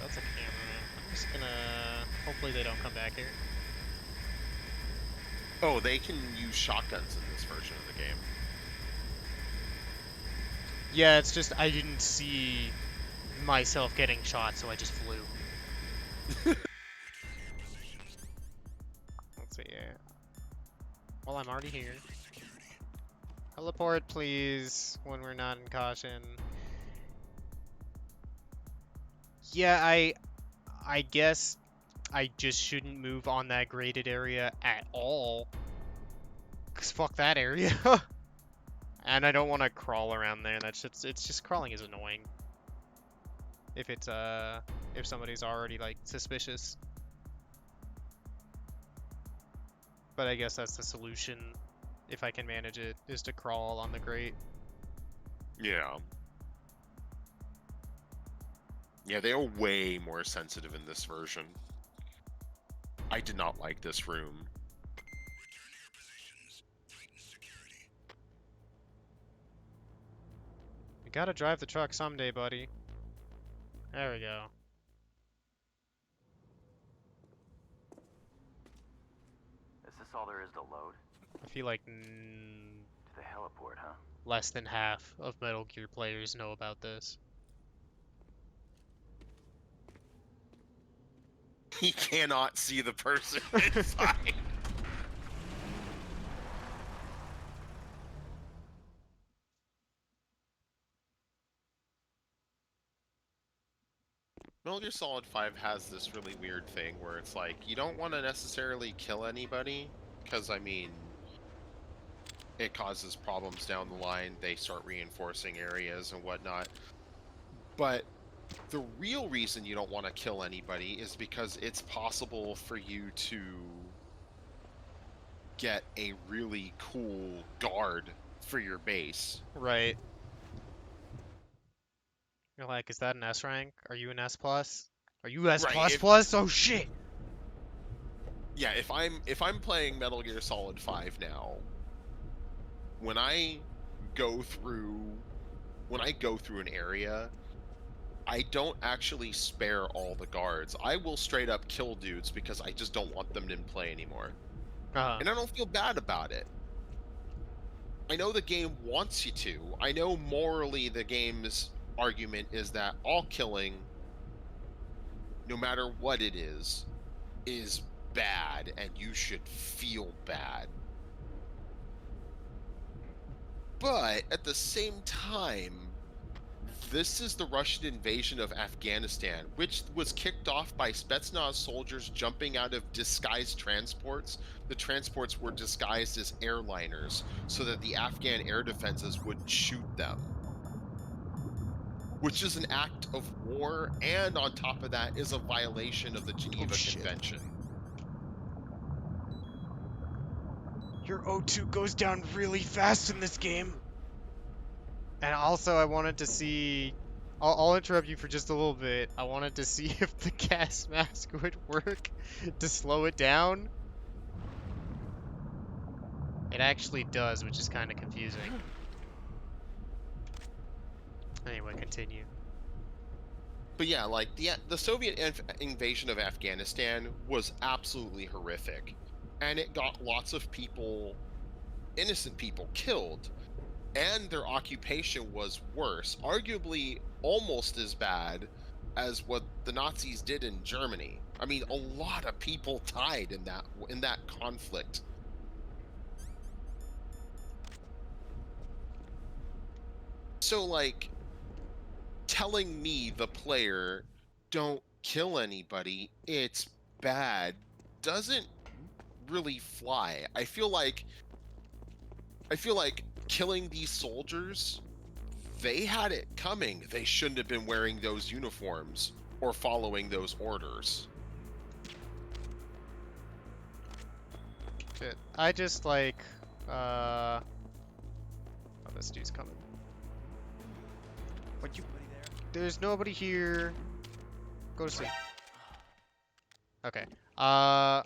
That's a camera. I'm just gonna... Hopefully they don't come back here. Oh, they can use shotguns in this version of the game. Yeah, it's just I didn't see myself getting shot, so I just flew. Let's see, yeah. Well, I'm already here. Teleport, please, when we're not in caution. Yeah, I guess I just shouldn't move on that graded area at all. 'Cause fuck that area. And I don't want to crawl around there. It's just crawling is annoying. If it's if somebody's already like suspicious. But I guess that's the solution, if I can manage it, is to crawl on the grate. Yeah. Yeah, they are way more sensitive in this version. I did not like this room. We gotta drive the truck someday, buddy. There we go. Is this all there is to load? I feel like To the heliport, huh? less than half of Metal Gear players know about this. He cannot see the person inside. Metal Gear Solid 5 has this really weird thing where it's like, you don't want to necessarily kill anybody, because, I mean, it causes problems down the line. They start reinforcing areas and whatnot. But the real reason you don't want to kill anybody is because it's possible for you to get a really cool guard for your base. Right. You're like, is that an S rank? Are you an S plus? Are you S Right, plus if- plus? Oh shit! Yeah, if I'm playing Metal Gear Solid 5 now, when I go through an area, I don't actually spare all the guards. I will straight up kill dudes because I just don't want them in play anymore. And I don't feel bad about it. I know the game wants you to. I know morally the game's argument is that all killing, no matter what it is bad, and you should feel bad. But at the same time, this is the Russian invasion of Afghanistan, which was kicked off by Spetsnaz soldiers jumping out of disguised transports. The transports were disguised as airliners so that the Afghan air defenses wouldn't shoot them. Which is an act of war, and on top of that is a violation of the Geneva Convention. Your O2 goes down really fast in this game. And also, I wanted to see... I'll interrupt you for just a little bit. I wanted to see if the gas mask would work to slow it down. It actually does, which is kind of confusing. Anyway, continue. But yeah, like, the Soviet invasion of Afghanistan was absolutely horrific. And it got lots of people, innocent people, killed. And their occupation was worse, arguably almost as bad as what the Nazis did in Germany. I mean, a lot of people died in that conflict. So, like, telling me, the player, don't kill anybody, it's bad, doesn't really fly. I feel like killing these soldiers, they had it coming. They shouldn't have been wearing those uniforms or following those orders. Shit. I just like, oh, this dude's coming. What you? There's nobody here. Go to sleep. Okay. I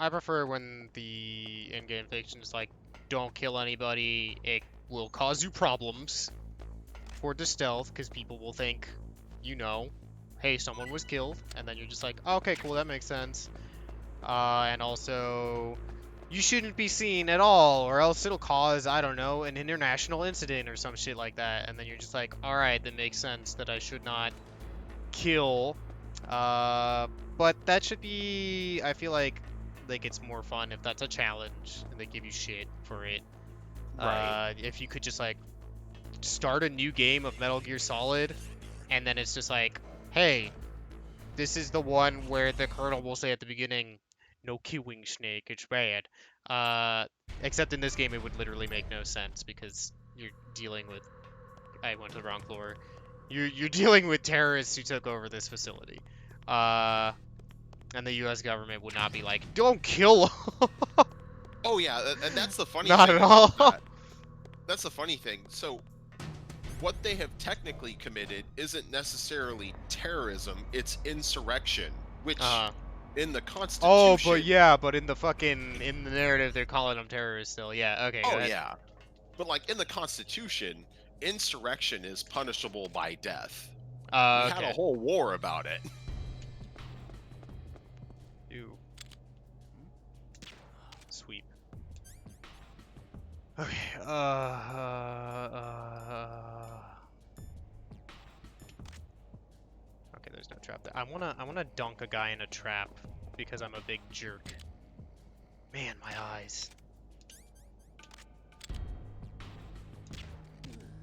prefer when the in-game fiction is like, don't kill anybody, it will cause you problems for the stealth, because people will think, you know, hey, someone was killed, and then you're just like, okay, cool, that makes sense. And also, you shouldn't be seen at all, or else it'll cause, I don't know, an international incident or some shit like that, and then you're just like, alright, that makes sense that I should not kill. But that should be, I feel like, like it's more fun if that's a challenge and they give you shit for it. Right. If you could just like start a new game of Metal Gear Solid, and then it's just like, hey, this is the one where the Colonel will say at the beginning, "No killing, Snake, it's bad." Except in this game, it would literally make no sense because you're dealing with. I went to the wrong floor. You're dealing with terrorists who took over this facility. And the U.S. government would not be like, "Don't kill them." Oh yeah, and that's the funny Not thing at all. about that. That's the funny thing. So, what they have technically committed isn't necessarily terrorism; it's insurrection, which in the Constitution. Oh, but yeah, but in the narrative, they're calling them terrorists still. Yeah, okay. Oh yeah, but like in the Constitution, insurrection is punishable by death. We had a whole war about it. Ew. Sweep. Okay. Okay, there's no trap there. I wanna dunk a guy in a trap because I'm a big jerk. Man, my eyes.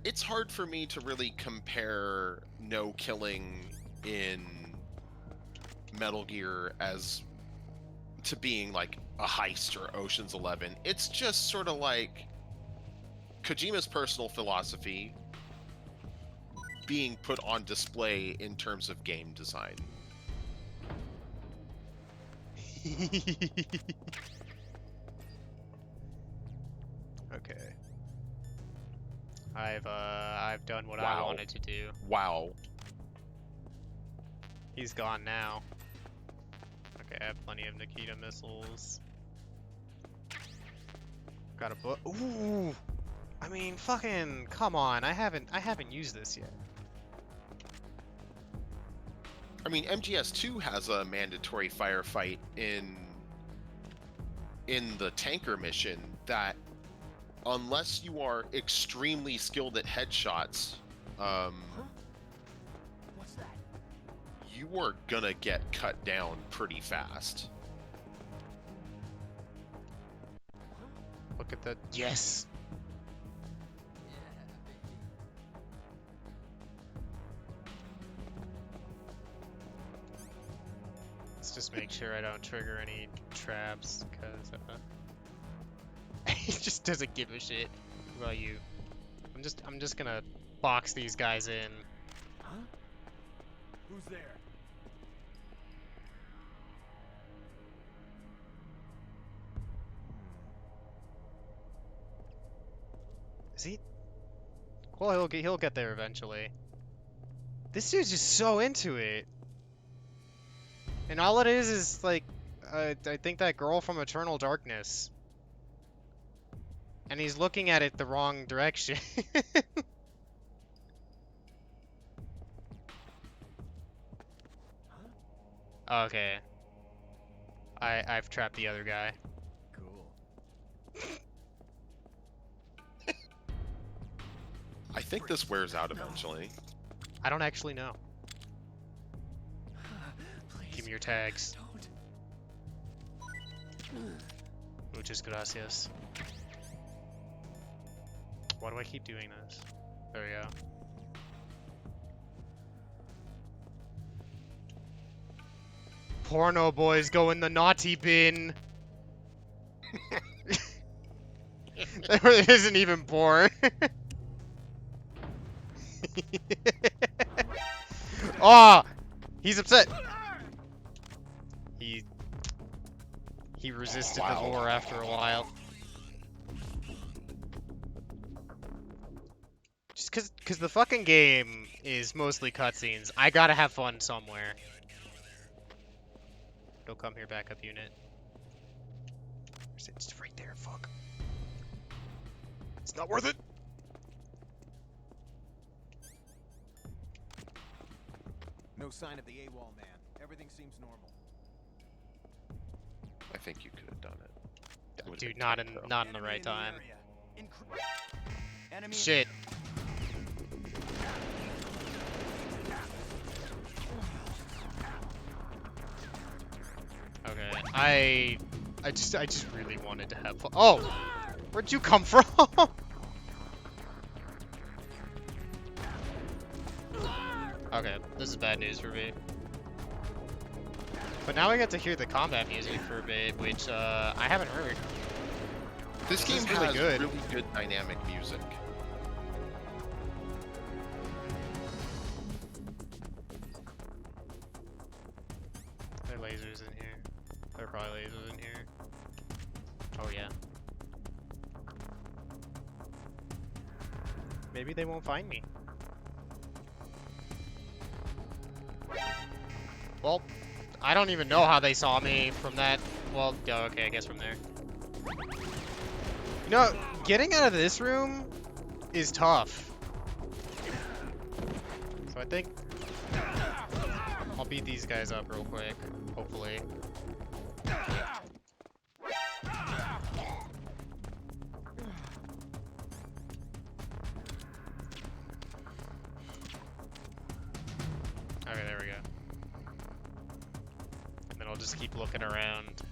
It's hard for me to really compare no killing in Metal Gear as to being like a heist or Ocean's 11. It's just sort of like Kojima's personal philosophy being put on display in terms of game design. Okay. I've done what I wanted to do. Wow. He's gone now. Okay, I have plenty of Nikita missiles. Got a book. Ooh! I mean, fucking, come on! I haven't used this yet. I mean, MGS2 has a mandatory firefight in the tanker mission that, unless you are extremely skilled at headshots, What's that? you are gonna get cut down pretty fast. Look at that. Yes! Let's just make sure I don't trigger any traps, because he just doesn't give a shit about you. I'm just gonna box these guys in. Huh? Who's there? Is he? Well, he'll get there eventually. This dude's just so into it. And all it is like, I think that girl from Eternal Darkness. And he's looking at it the wrong direction. Okay. I've trapped the other guy. Cool. I think this wears out eventually. I don't actually know. Please. Give me your tags. Don't. Muchas gracias. Why do I keep doing this? There we go. Porno boys go in the naughty bin. There isn't even porn. Oh, he's upset. He resisted the lure after a while. Just cause the fucking game is mostly cutscenes. I gotta have fun somewhere. Don't come here, backup unit. It's right there, fuck. It's not worth it. No sign of the AWOL man. Everything seems normal. I think you could have done it. Would've Dude, been not tough, in though. not in the right time. Enemy Shit. Okay, I just really wanted to have fun. Oh! Where'd you come from? Okay, this is bad news for me. But now I get to hear the combat music for a bit, which I haven't heard. This game is really has good. really good dynamic music. There are lasers in here. There are probably lasers in here. Oh yeah. Maybe they won't find me. Well, I don't even know how they saw me from that. Well, yeah, okay, I guess from there. You know, getting out of this room is tough. So I think I'll beat these guys up real quick, hopefully. Okay, there we go. And then I'll just keep looking around.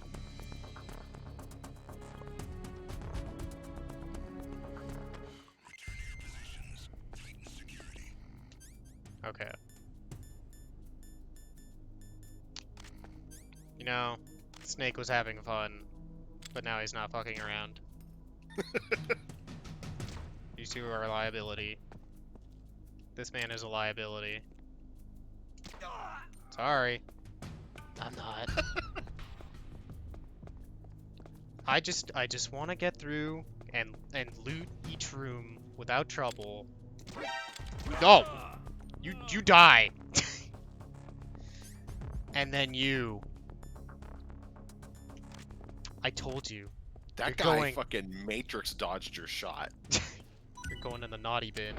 Okay. You know, Snake was having fun, but now he's not fucking around. You two are a liability. This man is a liability. Sorry. I'm not. I just want to get through and loot each room without trouble. No! You die! And then you. I told you. That You're guy going- fucking Matrix dodged your shot. You're going in the naughty bin.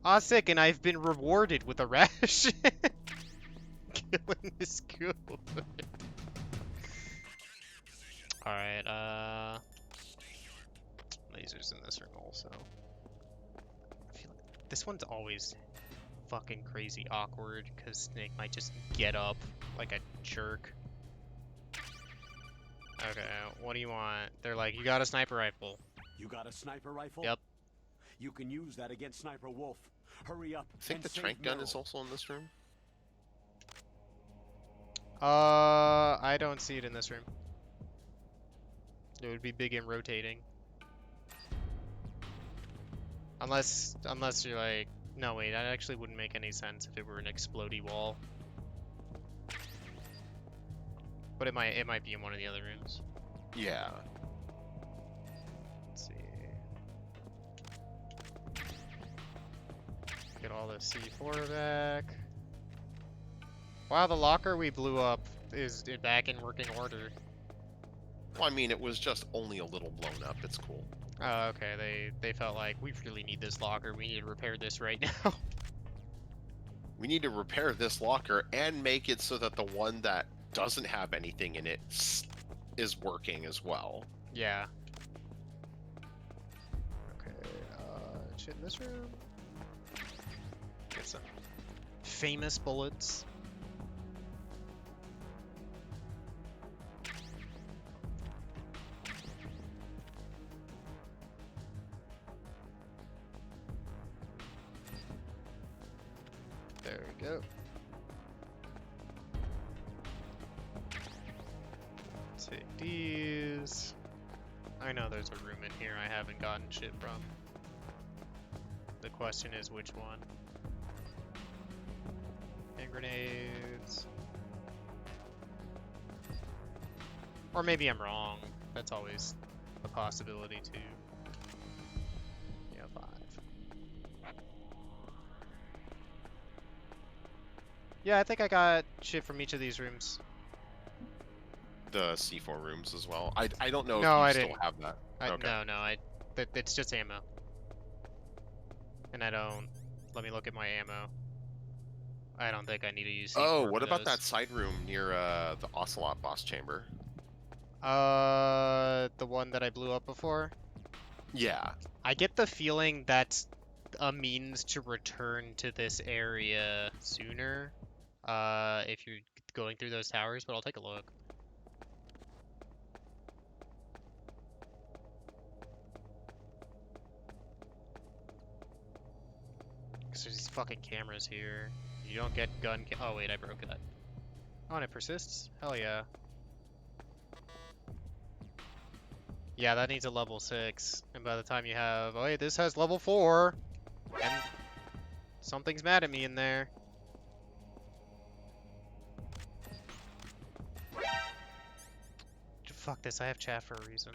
Ah, sick, and I've been rewarded with a ration. Killing is good. Alright, lasers in this room also. I feel like this one's always fucking crazy awkward, because Snake might just get up like a jerk. Okay, what do you want? They're like, you got a sniper rifle. You got a sniper rifle? Yep. You can use that against Sniper Wolf. Hurry up. I think and the save trank gun is Meryl. also in this room. I don't see it in this room. It would be big and rotating. Unless you're like, no wait, that actually wouldn't make any sense if it were an explodey wall. But it might be in one of the other rooms. Yeah. Let's see. Get all the C4 back. Wow, the locker we blew up is back in working order. Well, I mean, it was just only a little blown up. It's cool. Oh, okay. They felt like, we really need this locker. We need to repair this right now. We need to repair this locker and make it so that the one that doesn't have anything in it is working as well. Yeah. Okay, shit in this room. Get some famous bullets. There we go. Take these. I know there's a room in here I haven't gotten shit from. The question is which one? Hand grenades. Or maybe I'm wrong. That's always a possibility too. Yeah, 5. Yeah, I think I got shit from each of these rooms. The C4 rooms as well. I don't know No, I if you still didn't. have that. Okay. No, it's just ammo. And I don't. Let me look at my ammo. I don't think I need to use C4 Oh, for what about those. that side room near the Ocelot boss chamber? The one that I blew up before? Yeah. I get the feeling that's a means to return to this area sooner. If you're going through those towers, but I'll take a look. Because there's these fucking cameras here. You don't get gun oh wait, I broke that. Oh, and it persists? Hell yeah. Yeah, that needs a level 6. And by the time you have... Oh wait, this has level 4! And something's mad at me in there. Fuck this, I have chat for a reason.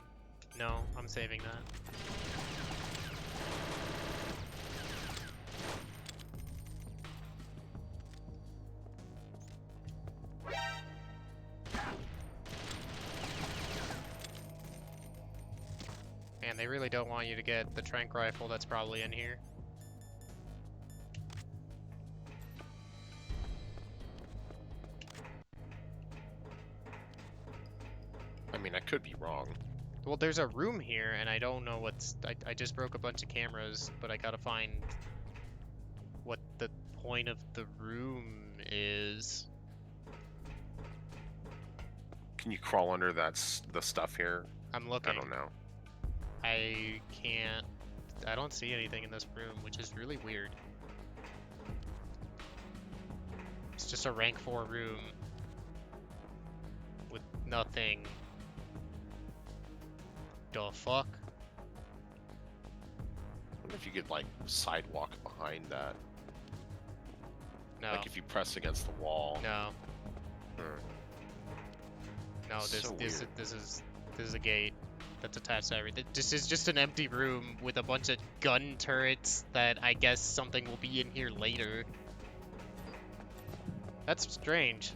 No, I'm saving that. And they really don't want you to get the tranq rifle that's probably in here. I mean, I could be wrong. Well, there's a room here, and I don't know what's... I just broke a bunch of cameras, but I gotta find what the point of the room is. Can you crawl under the stuff here? I'm looking. I don't know. I can't... I don't see anything in this room, which is really weird. It's just a rank 4 room with nothing. The fuck? I wonder if you could, like, sidewalk behind that. No. Like if you press against the wall. No. No, So this weird. is a gate that's attached to everything. This is just an empty room with a bunch of gun turrets that I guess something will be in here later. That's strange.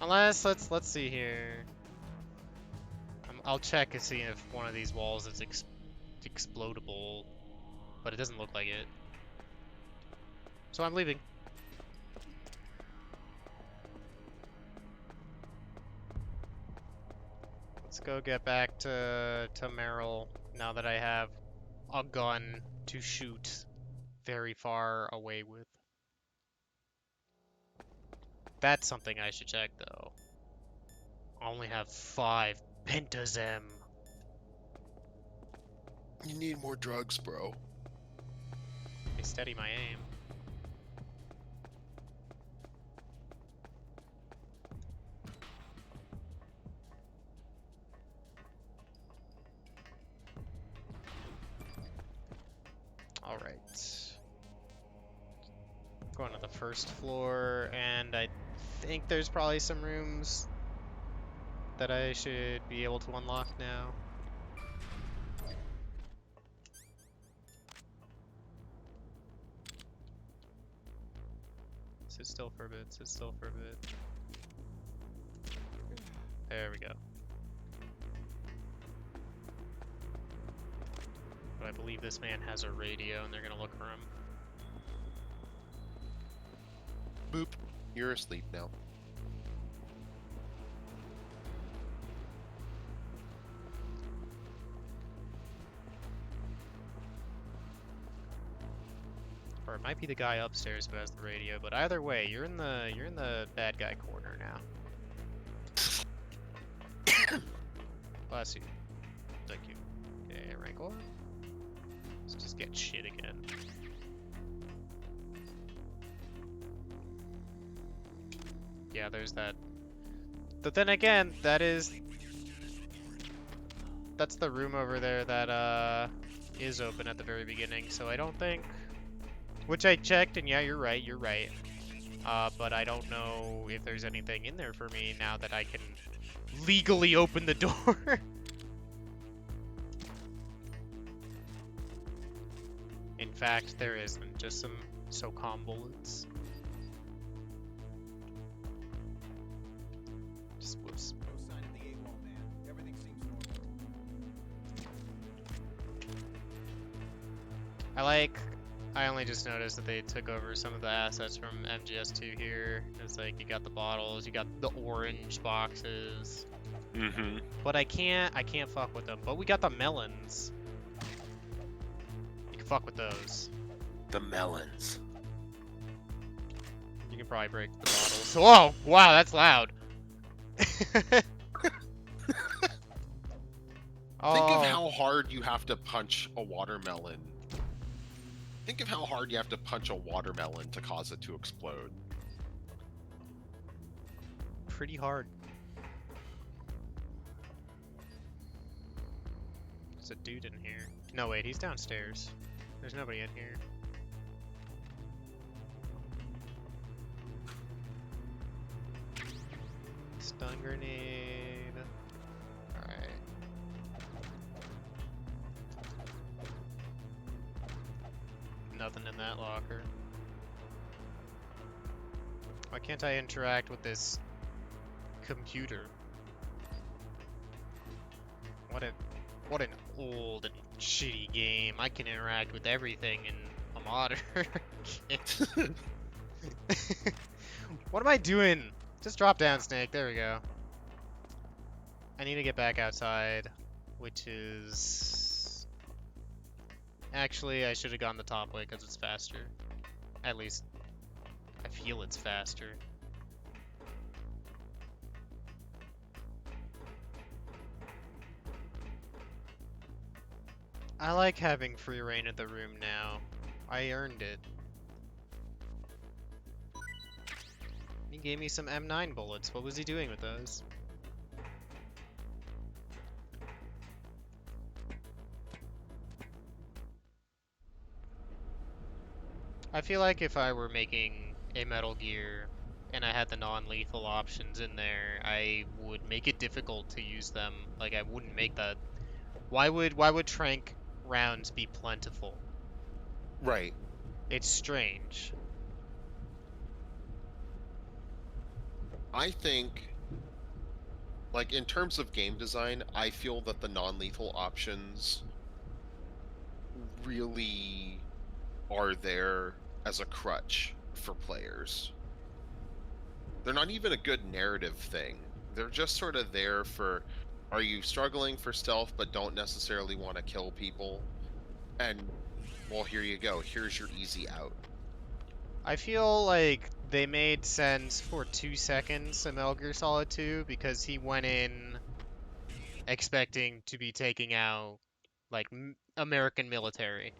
Unless let's see here. I'll check and see if one of these walls is explodable, but it doesn't look like it. So I'm leaving. Let's go get back to Merrill now that I have a gun to shoot very far away with. That's something I should check though. I only have 5 Pentazem. You need more drugs, bro. I steady my aim. Alright. Going to the first floor, and I think there's probably some rooms that I should be able to unlock now. Sit still for a bit, sit still for a bit. There we go. But I believe this man has a radio and they're gonna look for him. Boop. You're asleep now. Or it might be the guy upstairs who has the radio, but either way, you're in the bad guy corner now. Bless you. Thank you. Okay, Rancor. Let's just get shit again. Yeah, there's that. But then again, that's the room over there that is open at the very beginning, so I don't think... Which I checked, and yeah, you're right. But I don't know if there's anything in there for me now that I can legally open the door. In fact, there isn't. Just some SOCOM bullets. Just whoops. No sign of the AWOL, man. Everything seems normal. I only just noticed that they took over some of the assets from MGS2 here. It's like, you got the bottles, you got the orange boxes. Mm-hmm. But I can't fuck with them. But we got the melons. You can fuck with those. The melons. You can probably break the bottles. Whoa! Wow, that's loud. Think of how hard you have to punch a watermelon Think of how hard you have to punch a watermelon to cause it to explode. Pretty hard. There's a dude in here. No, wait, he's downstairs. There's nobody in here. Stun grenade. Alright. Nothing in that locker. Why can't I interact with this computer? What an old and shitty game. I can interact with everything in a modern game. What am I doing? Just drop down, Snake. There we go. I need to get back outside, which is... Actually, I should have gone the top way because it's faster. At least, I feel it's faster. I like having free reign of the room now. I earned it. He gave me some M9 bullets. What was he doing with those? I feel like if I were making a Metal Gear and I had the non-lethal options in there, I would make it difficult to use them. Like, I wouldn't make that. Why would trank rounds be plentiful? Right. It's strange. I think, like, in terms of game design, I feel that the non-lethal options really are there as a crutch for players. They're not even a good narrative thing. They're just sort of there for, are you struggling for stealth but don't necessarily want to kill people? And, well, here you go. Here's your easy out. I feel like they made sense for 2 seconds in Metal Gear Solid 2 because he went in expecting to be taking out, like, American military.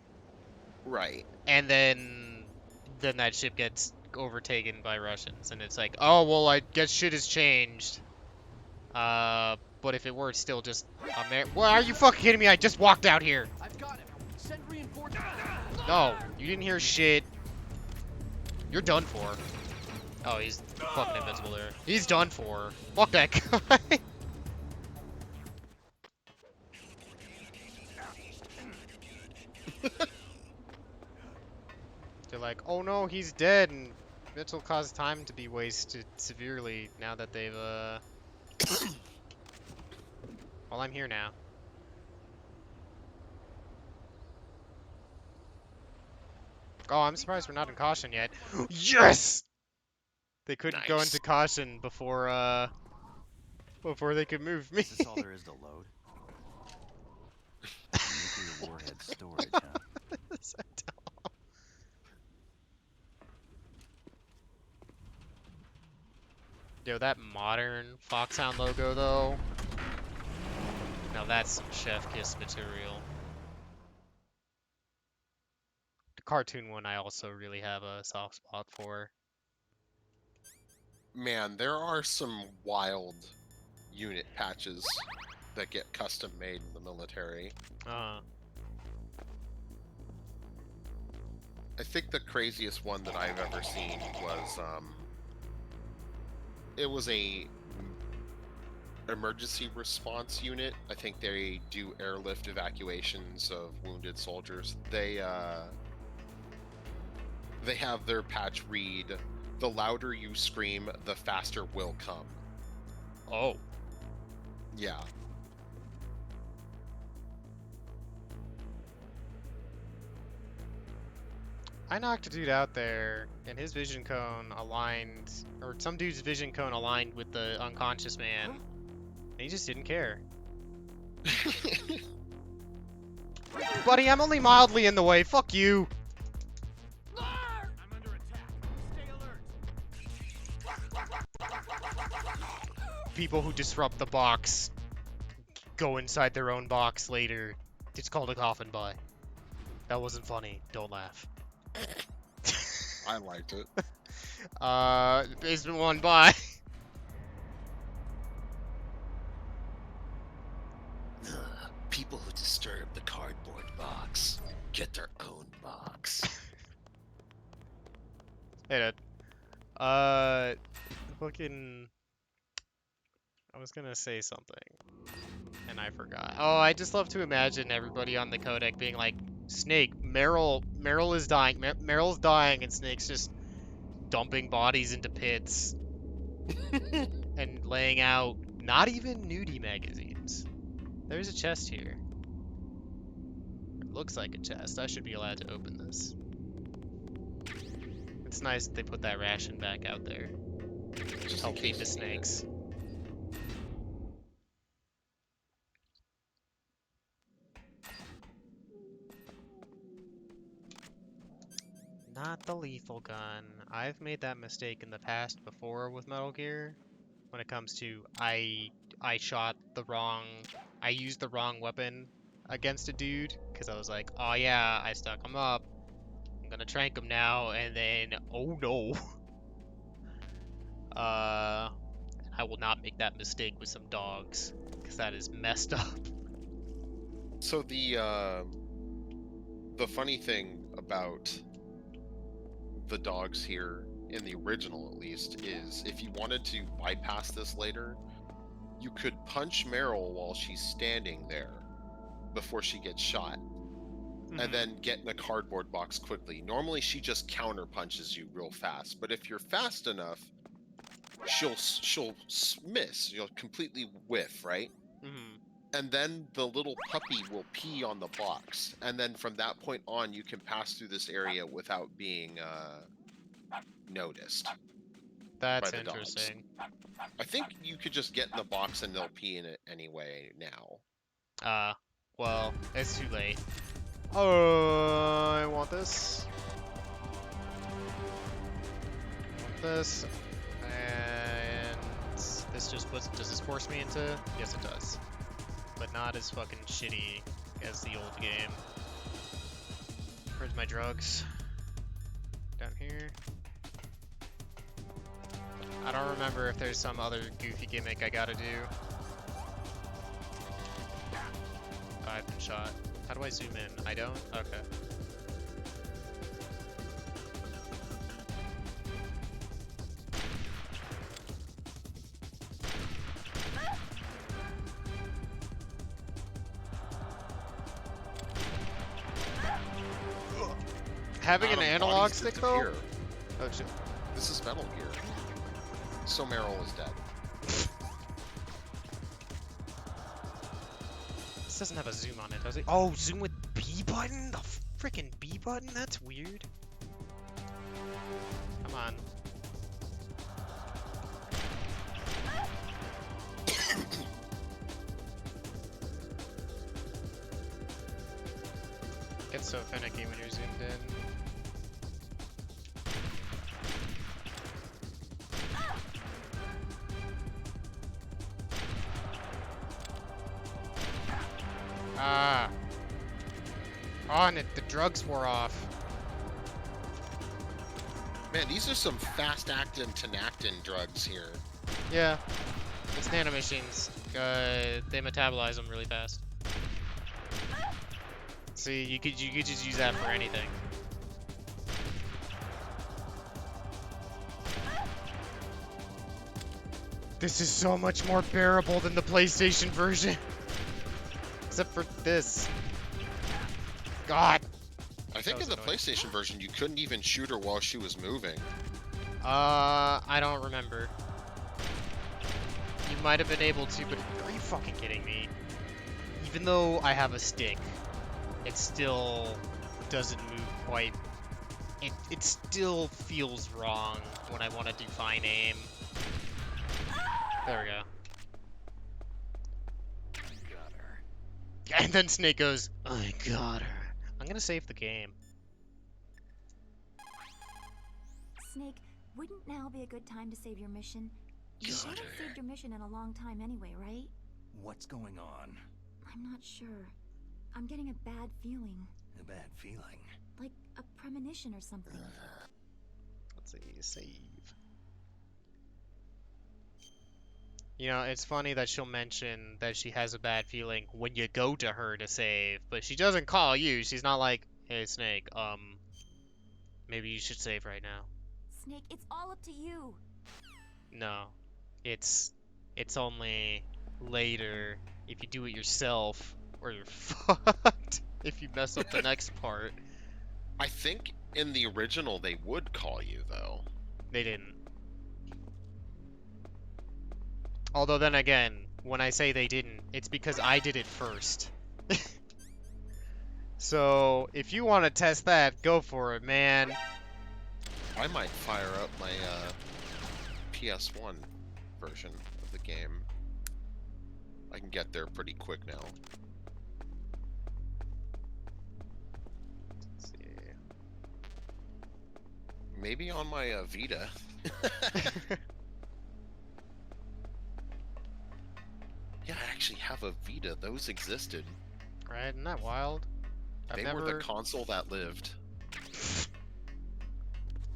Right. And then that ship gets overtaken by Russians, and it's like, oh, well, I guess shit has changed. But if it were still just well, are you fucking kidding me? I just walked out here. I've got him. Send reinforcements. No, you didn't hear shit. You're done for. Oh, he's fucking invincible there. He's done for. Fuck that guy. They're like, oh no, he's dead, and this will cause time to be wasted severely now that they've, Well, I'm here now. Oh, I'm surprised we're not in caution yet. Yes! They couldn't go into caution before they could move me. Is this all there is to load? Nuclear warhead storage, huh? Yo, that modern Foxhound logo, though. Now that's some chef kiss material. The cartoon one I also really have a soft spot for. Man, there are some wild unit patches that get custom made in the military. I think the craziest one that I've ever seen was, it was a emergency response unit. I think they do airlift evacuations of wounded soldiers. They have their patch read, "The louder you scream, the faster we'll come." Oh. Yeah. I knocked a dude out there, and his vision cone aligned, or some dude's vision cone aligned with the unconscious man, and he just didn't care. Buddy, I'm only mildly in the way. Fuck you. I'm under attack. Stay alert. People who disrupt the box go inside their own box later. It's called a coffin buy. That wasn't funny. Don't laugh. I liked it. Basement 1, bye. People who disturb the cardboard box get their own box. Hey, fucking... I was gonna say something, and I forgot. Oh, I just love to imagine everybody on the codec being like, Snake, Meryl is dying, Meryl's dying, and Snake's just dumping bodies into pits and laying out not even nudie magazines. There's a chest here. It looks like a chest. I should be allowed to open this. It's nice that they put that ration back out there. Just Help in feed case the you need it. snakes. Not the lethal gun. I've made that mistake in the past before with Metal Gear. When it comes to I used the wrong weapon against a dude because I was like, oh yeah, I stuck him up. I'm gonna trank him now, and then oh no. I will not make that mistake with some dogs because that is messed up. So the funny thing about the dogs here, in the original at least, is if you wanted to bypass this later, you could punch Meryl while she's standing there before she gets shot, and then get in a cardboard box quickly. Normally she just counter punches you real fast, but if you're fast enough, she'll miss. You'll completely whiff, right? And then the little puppy will pee on the box, and then from that point on, you can pass through this area without being noticed. That's by the dogs. interesting. I think you could just get in the box and they'll pee in it anyway now. Well, it's too late. Oh, I want this. I want this. And this just puts, does this force me into? Yes, it does. But not as fucking shitty as the old game. Where's my drugs? Down here. I don't remember if there's some other goofy gimmick I gotta do. Oh, I've been shot. How do I zoom in? I don't? Okay. Having an analog Bodies stick disappear. though? Oh shit. This is Metal Gear. So Meryl is dead. This doesn't have a zoom on it, does it? Oh, zoom with B button? The frickin' B button? That's weird. Come on. Gets so finicky when you're zoomed in. Ah. Oh, and the drugs wore off. Man, these are some fast-acting Tenactin drugs here. Yeah. It's nanomachines. They metabolize them really fast. See, you could just use that for anything. This is so much more bearable than the PlayStation version. Except for this. God. I think in the annoying. PlayStation version, you couldn't even shoot her while she was moving. I don't remember. You might have been able to, but are you fucking kidding me? Even though I have a stick, it still doesn't move quite. It still feels wrong when I want to do fine aim. There we go. And then Snake goes, I got her. I'm gonna save the game. Snake, wouldn't now be a good time to save your mission? You haven't saved your mission in a long time anyway, right? What's going on? I'm not sure. I'm getting a bad feeling. A bad feeling. Like a premonition or something. Let's see, save. You know, it's funny that she'll mention that she has a bad feeling when you go to her to save, but she doesn't call you. She's not like, hey, Snake, maybe you should save right now. Snake, it's all up to you. No. It's only later if you do it yourself, or you're fucked if you mess up the next part. I think in the original they would call you, though. They didn't. Although then again, when I say they didn't, it's because I did it first. So, if you want to test that, go for it, man. I might fire up my PS1 version of the game. I can get there pretty quick now. Let's see. Maybe on my Vita. Yeah, I actually have a Vita. Those existed. Right? Isn't that wild? They were the console that lived.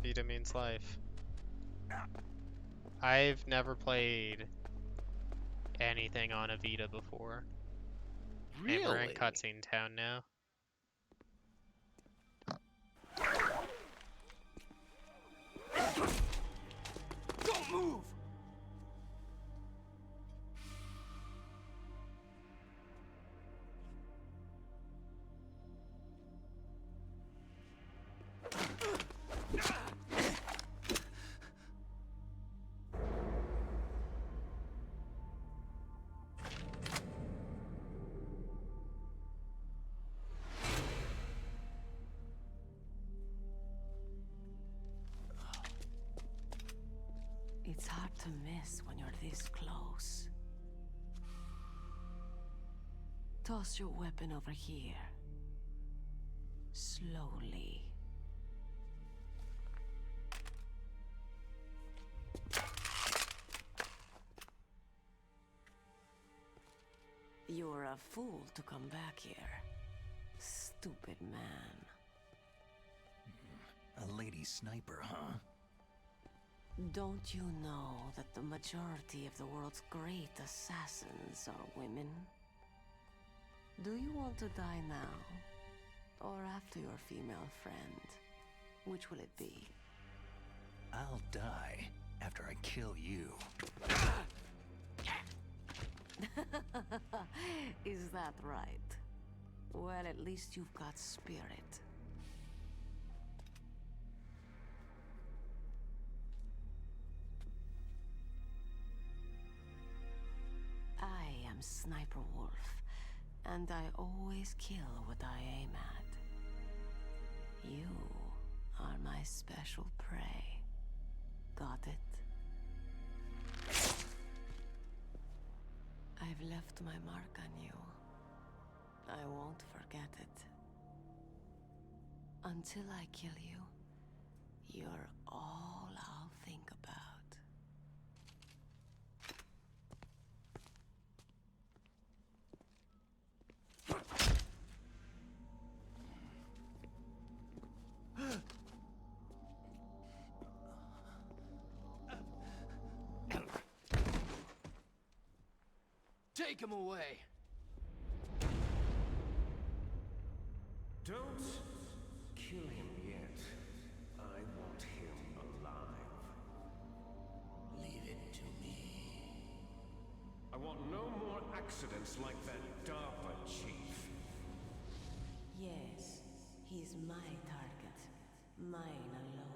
Vita means life. I've never played anything on a Vita before. Really? And we're in Cutscene Town now. Don't move! It's hard to miss when you're this close. Toss your weapon over here. Slowly. You're a fool to come back here. Stupid man. A lady sniper, huh? Don't you know that the majority of the world's great assassins are women? Do you want to die now? Or after your female friend? Which will it be? I'll die after I kill you. Is that right? Well, at least you've got spirit. I am Sniper Wolf, and I always kill what I aim at. You are my special prey. Got it? I've left my mark on you. I won't forget it. Until I kill you, you're all I'll think about. Take him away! Don't kill him yet. I want him alive. Leave it to me. I want no more accidents like that DARPA chief. Yes, he's my target. Mine alone.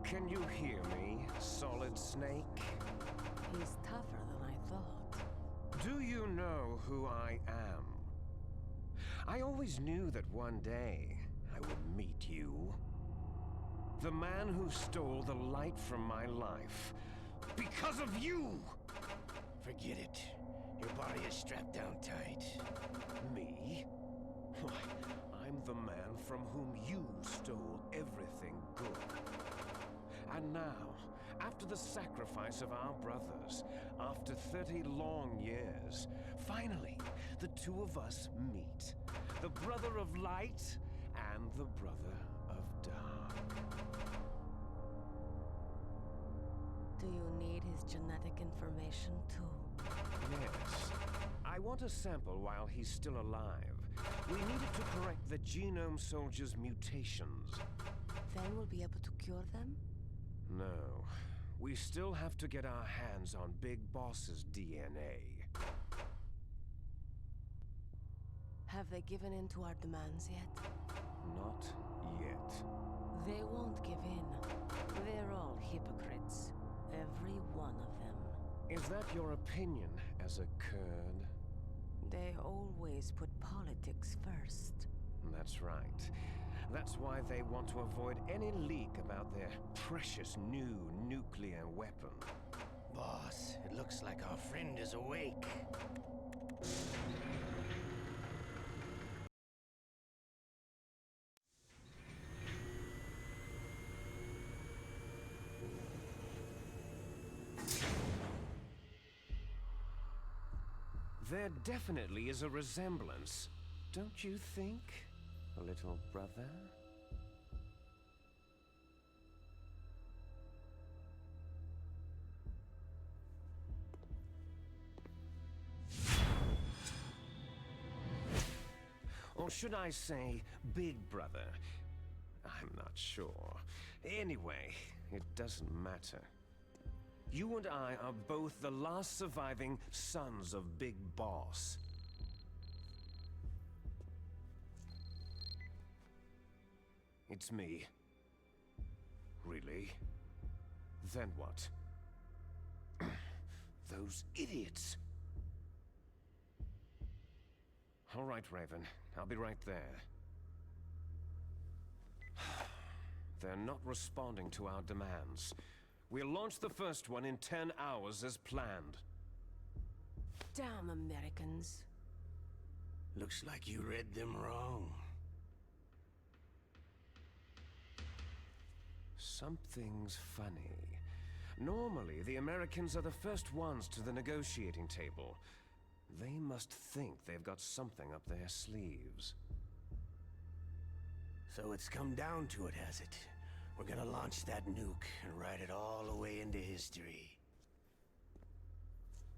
Can you hear me, Solid Snake? He's tougher than I thought. Do you know who I am? I always knew that one day I would meet you. The man who stole the light from my life. Because of you! Forget it. Your body is strapped down tight. Me? Why, I'm the man from whom you stole everything good. And now, after the sacrifice of our brothers, after 30 long years, finally, the two of us meet. The brother of light and the brother of dark. Do you need his genetic information too? Yes. I want a sample while he's still alive. We needed to correct the Genome Soldier's mutations. Then we'll be able to cure them? No. We still have to get our hands on Big Boss's DNA. Have they given in to our demands yet? Not yet. They won't give in. They're all hypocrites. Every one of them. Is that your opinion as a Kurd? They always put politics first. That's right. That's why they want to avoid any leak about their precious new nuclear weapon. Boss, it looks like our friend is awake. There definitely is a resemblance, don't you think, little brother? Or should I say, big brother? I'm not sure. Anyway, it doesn't matter. You and I are both the last surviving sons of Big Boss. It's me. Really? Then what? Those idiots! All right, Raven. I'll be right there. They're not responding to our demands. We'll launch the first one in 10 hours as planned. Damn Americans. Looks like you read them wrong. Something's funny. Normally, the Americans are the first ones to the negotiating table. They must think they've got something up their sleeves. So it's come down to it, has it? We're gonna launch that nuke and write it all away into history.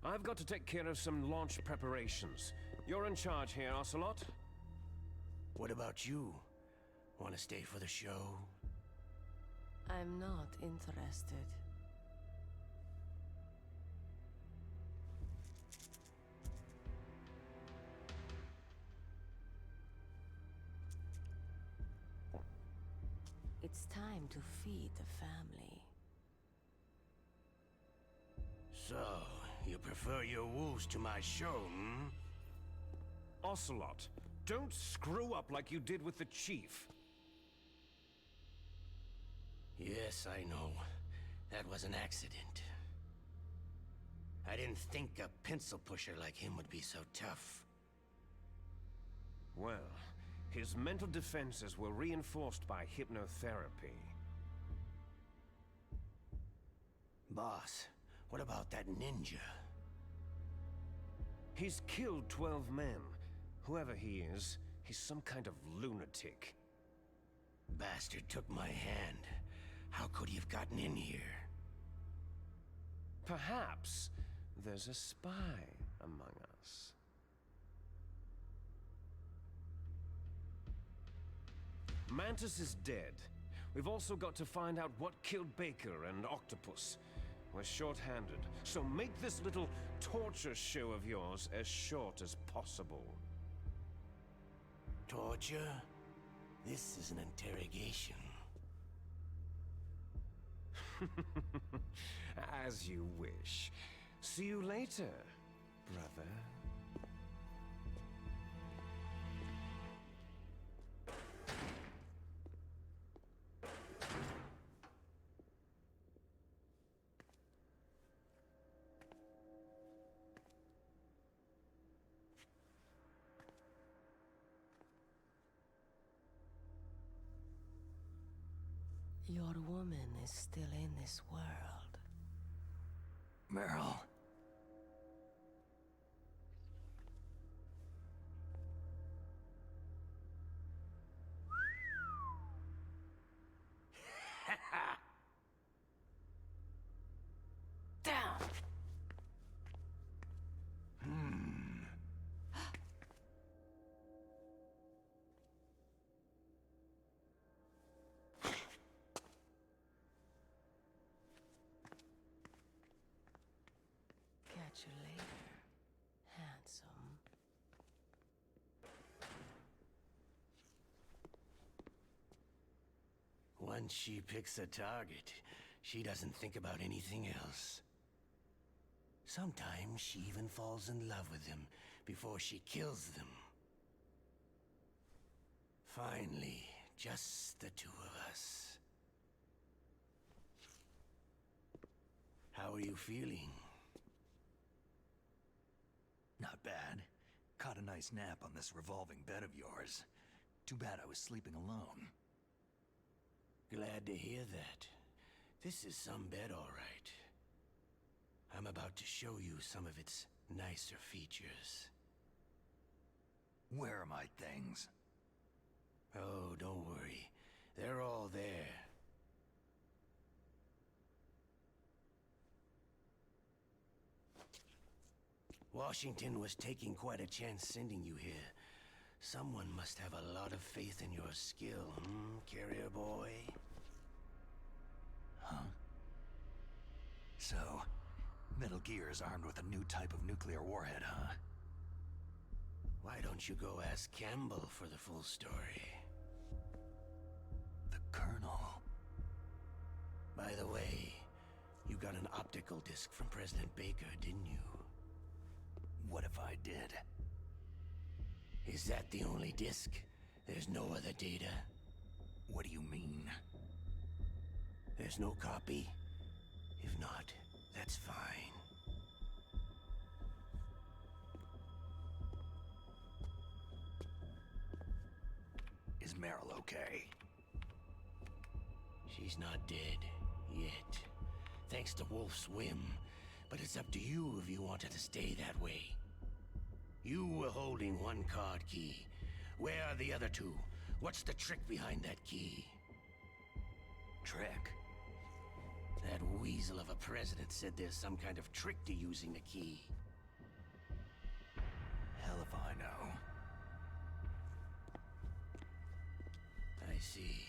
I've got to take care of some launch preparations. You're in charge here, Ocelot. What about you? Want to stay for the show? I'm not interested. It's time to feed the family. So, you prefer your wolves to my show, hmm? Ocelot, don't screw up like you did with the Chief. Yes, I know. That was an accident. I didn't think a pencil pusher like him would be so tough. Well, his mental defenses were reinforced by hypnotherapy. Boss, what about that ninja? He's killed 12 men. Whoever he is, he's some kind of lunatic. Bastard took my hand. How could he have gotten in here? Perhaps there's a spy among us. Mantis is dead. We've also got to find out what killed Baker and Octopus. We're short-handed, so make this little torture show of yours as short as possible. Torture? This is an interrogation. As you wish. See you later, brother. Your woman is still in this world. Meryl. Down! Catch you later, handsome. Once she picks a target, she doesn't think about anything else. Sometimes she even falls in love with them before she kills them. Finally, just the two of us. How are you feeling? Not bad. Caught a nice nap on this revolving bed of yours. Too bad I was sleeping alone. Glad to hear that. This is some bed, all right. I'm about to show you some of its nicer features. Where are my things? Oh, don't worry. They're all there. Washington was taking quite a chance sending you here. Someone must have a lot of faith in your skill, carrier boy? Huh? So, Metal Gear is armed with a new type of nuclear warhead, huh? Why don't you go ask Campbell for the full story? The Colonel. By the way, you got an optical disc from President Baker, didn't you? What if I did? Is that the only disc? There's no other data? What do you mean? There's no copy? If not, that's fine. Is Meryl okay? She's not dead. Yet. Thanks to Wolf's whim. But it's up to you if you want her to stay that way. You were holding one card key. Where are the other two? What's the trick behind that key? Trick? That weasel of a president said there's some kind of trick to using the key. Hell if I know. I see.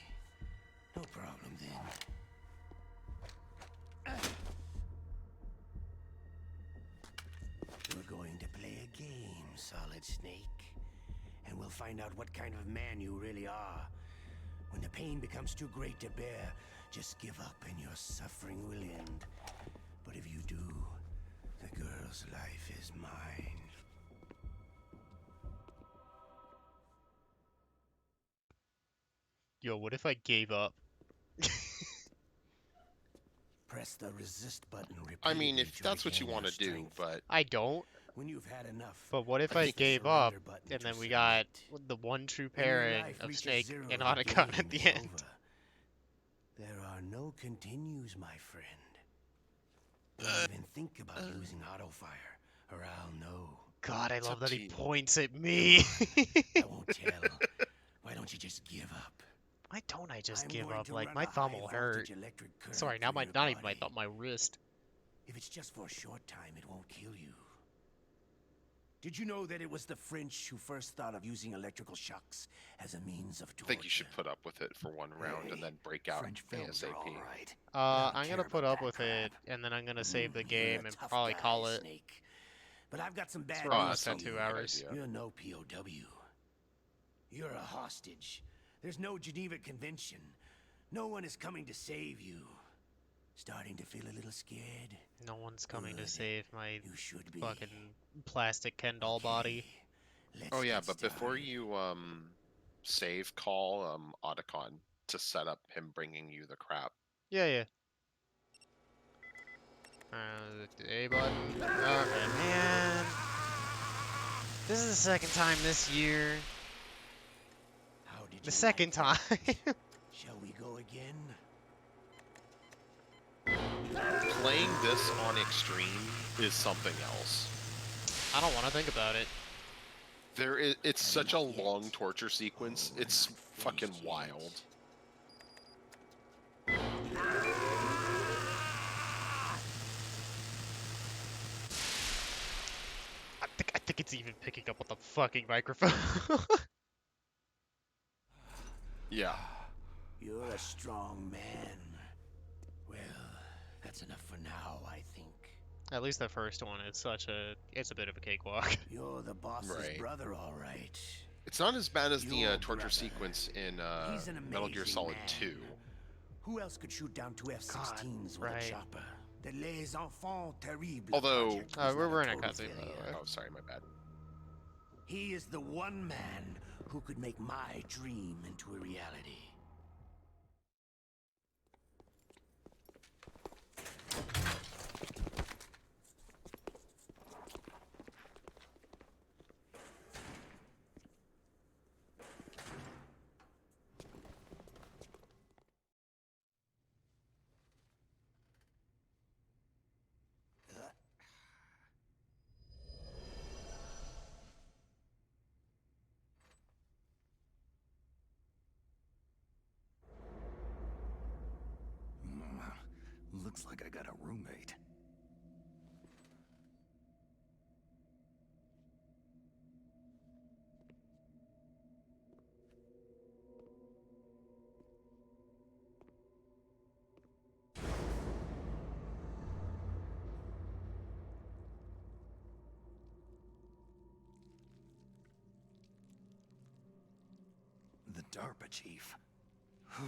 No problem then. We're going to play a game, Solid Snake. And we'll find out what kind of man you really are. When the pain becomes too great to bear, just give up and your suffering will end. But if you do, the girl's life is mine. Yo, what if I gave up? Press the resist button repeatedly. I mean, if to that's what you regain want your to do, strength. but I don't. When you've had enough. But what if I I think the gave up, surrender button and to then we got submit. the one true When your pairing life of reaches Snake zero, and the Otacon at game the is end? over. There are no continues, my friend. Don't even think about using auto fire, or I'll know. God, I love up that to he you. points at me. I won't tell. Why don't you just give up? Why don't I just I'm give going up? to Like, run my a thumb high will hurt. voltage electric current Sorry, now through my your not even my body. thumb, my wrist. If it's just for a short time, it won't kill you. Did you know that it was the French who first thought of using electrical shocks as a means of I torture? think you should put up with it for one round and then break out French films ASAP. are all right. I'm gonna put up with it, and then I'm gonna save the game and probably call it. Snake. But I've got some bad We're Oh, almost news at for 2 you. hours. idea. You're no POW. You're a hostage. There's no Geneva Convention. No one is coming to save you. Starting to feel a little scared? No one's coming to Good. save my You should be. fucking plastic Ken doll body. Let's Oh yeah, get but before started. you save, call Otacon to set up him bringing you the crap. Yeah, yeah. The A button. Okay, man. This is the second time this year. How did The you second like time. it? Shall we go again? playing this on extreme is something else. I don't want to think about it. It's such a long torture sequence. It's fucking wild. I think it's even picking up with the fucking microphone. Yeah. You're a strong man. Well, that's enough for now, I think. At least the first one, it's a bit of a cakewalk. You're the boss's Right. brother, all right. It's not as bad as the Your torture brother. sequence in He's an Metal Gear amazing Solid man. 2. Who else could shoot down two F-16s with right. a chopper? The Les Enfants Terribles Although- project was we're in a not total cutscene, by the failure. way. Oh, sorry, my bad. He is the one man who could make my dream into a reality. Looks like I got a roommate. The DARPA chief. Whew,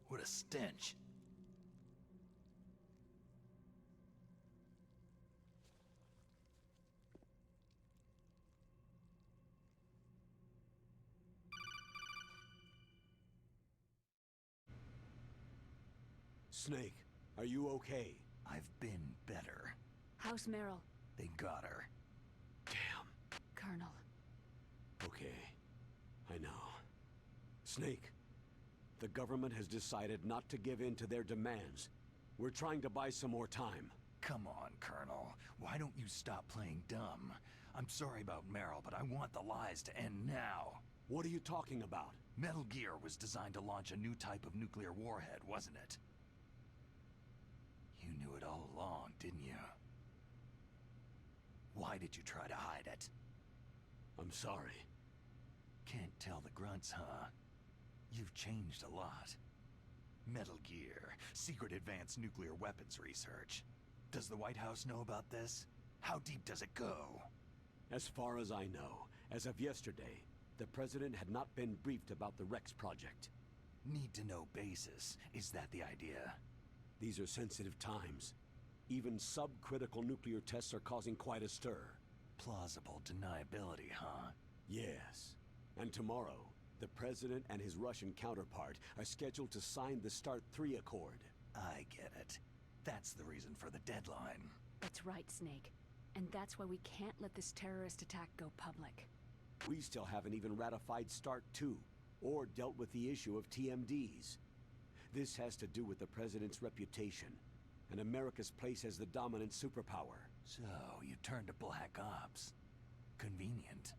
what a stench. Snake, are you okay? I've been better. How's Meryl? They got her. Damn. Colonel. Okay. I know. Snake, the government has decided not to give in to their demands. We're trying to buy some more time. Come on, Colonel. Why don't you stop playing dumb? I'm sorry about Meryl, but I want the lies to end now. What are you talking about? Metal Gear was designed to launch a new type of nuclear warhead, wasn't it? You knew it all along, didn't you? Why did you try to hide it? I'm sorry. Can't tell the grunts, huh? You've changed a lot. Metal Gear, secret advanced nuclear weapons research. Does the White House know about this? How deep does it go? As far as I know, as of yesterday, the president had not been briefed about the Rex project. Need to know basis. Is that the idea? These are sensitive times. Even subcritical nuclear tests are causing quite a stir. Plausible deniability, huh? Yes. And tomorrow, the president and his Russian counterpart are scheduled to sign the START 3 Accord. I get it. That's the reason for the deadline. That's right, Snake. And that's why we can't let this terrorist attack go public. We still haven't even ratified START 2, or dealt with the issue of TMDs. This has to do with the president's reputation, and America's place as the dominant superpower. So, you turned to Black Ops. Convenient.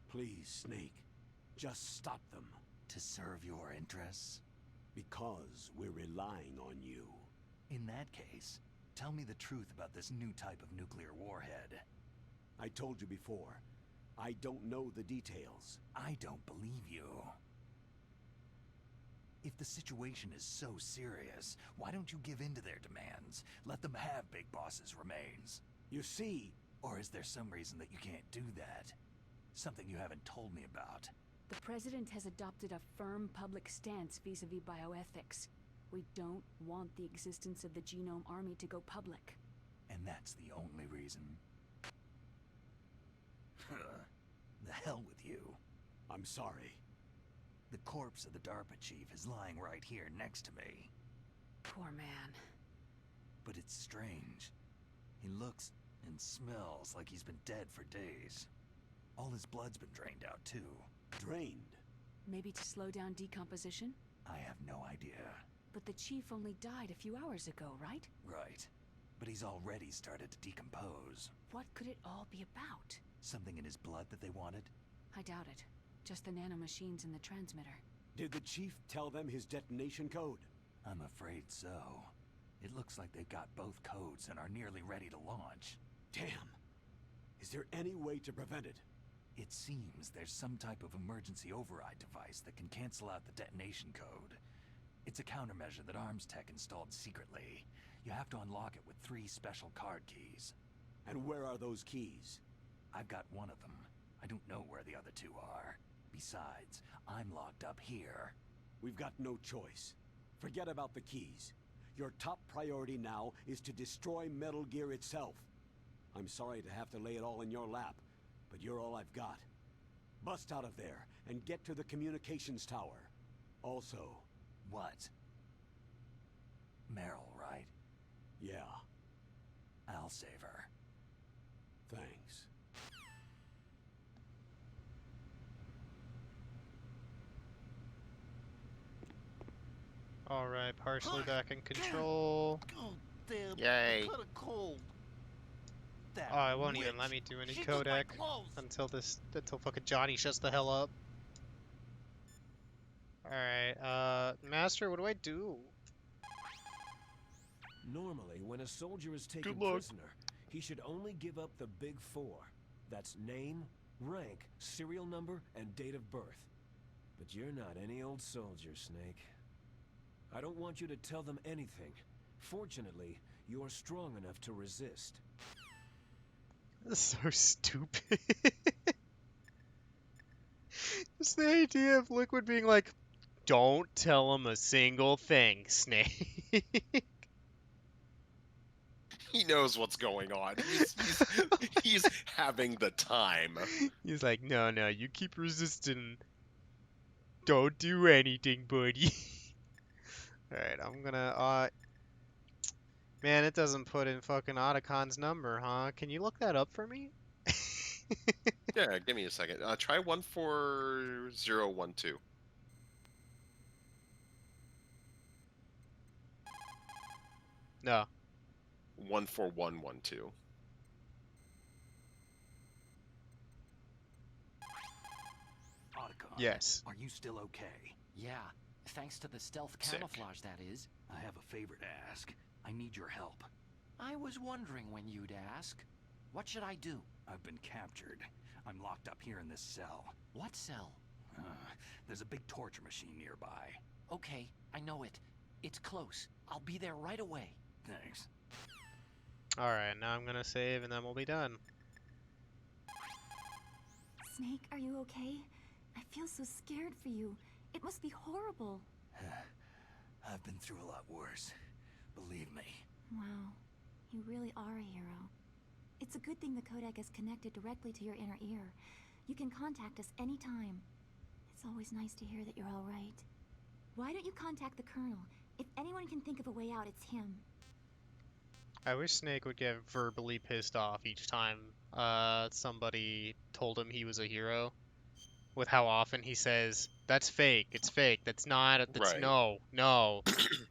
Please, Snake, just stop them. To serve your interests? Because we're relying on you. In that case, tell me the truth about this new type of nuclear warhead. I told you before, I don't know the details. I don't believe you. If the situation is so serious, why don't you give in to their demands? Let them have Big Boss's remains. You see... Or is there some reason that you can't do that? Something you haven't told me about. The president has adopted a firm public stance vis-a-vis bioethics. We don't want the existence of the Genome Army to go public. And that's the only reason? The hell with you. I'm sorry. The corpse of the DARPA chief is lying right here next to me. Poor man. But it's strange. He looks and smells like he's been dead for days. All his blood's been drained out, too. Drained? Maybe to slow down decomposition? I have no idea. But the chief only died a few hours ago, right? Right. but he's already started to decompose. What could it all be about? Something in his blood that they wanted? I doubt it. Just the nanomachines in the transmitter. Did the chief tell them his detonation code? I'm afraid so. It looks like they've got both codes and are nearly ready to launch. Damn. Is there any way to prevent it? It seems there's some type of emergency override device that can cancel out the detonation code. It's a countermeasure that Arms Tech installed secretly. You have to unlock it with 3 special card keys. And where are those keys? I've got one of them. I don't know where the other 2 are. Besides, I'm locked up here. We've got no choice. Forget about the keys. Your top priority now is to destroy Metal Gear itself. I'm sorry to have to lay it all in your lap, but you're all I've got. Bust out of there and get to the communications tower. Also... What? Meryl, right? Yeah. I'll save her. Thanks. Alright, partially back in control. Oh, damn. Yay. I caught a cold. That Oh, it won't even witch. let me do any She took my codec clothes. until fucking Johnny shuts the hell up. Alright, Master, what do I do? Normally, when a soldier is taken Good luck. prisoner, he should only give up the big 4. That's name, rank, serial number, and date of birth. But you're not any old soldier, Snake. I don't want you to tell them anything. Fortunately, you're strong enough to resist. That's so stupid. Just the idea of Liquid being like, don't tell him a single thing, Snake. He knows what's going on. He's having the time. He's like, no, you keep resisting. Don't do anything, buddy. Alright, I'm gonna, man, it doesn't put in fucking Otacon's number, huh? Can you look that up for me? Yeah, give me a second. Try 14012. No. 14112. Otacon, Yes. are you still okay? Yeah, thanks to the stealth Sick. camouflage, that is. I have a favor to ask. I need your help. I was wondering when you'd ask. What should I do? I've been captured. I'm locked up here in this cell. What cell? There's a big torture machine nearby. Okay, I know it. It's close. I'll be there right away. Thanks. Alright, now I'm gonna save and then we'll be done. Snake, are you okay? I feel so scared for you. It must be horrible. I've been through a lot worse. Believe me. Wow, you really are a hero. It's a good thing the codec is connected directly to your inner ear. You can contact us anytime. It's always nice to hear that you're all right. Why don't you contact the Colonel? If anyone can think of a way out, it's him. I wish Snake would get verbally pissed off each time somebody told him he was a hero. With how often he says, that's fake, it's fake, that's not, that's Right. no.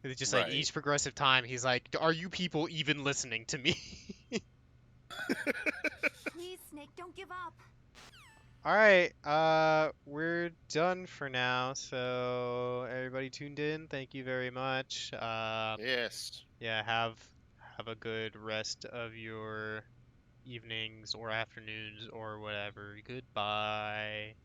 It's just like Right. each progressive time he's like, are you people even listening to me? Please, Snake, don't give up. Alright, we're done for now, so everybody tuned in, thank you very much. Yes. Yeah, have a good rest of your evenings or afternoons or whatever. Goodbye.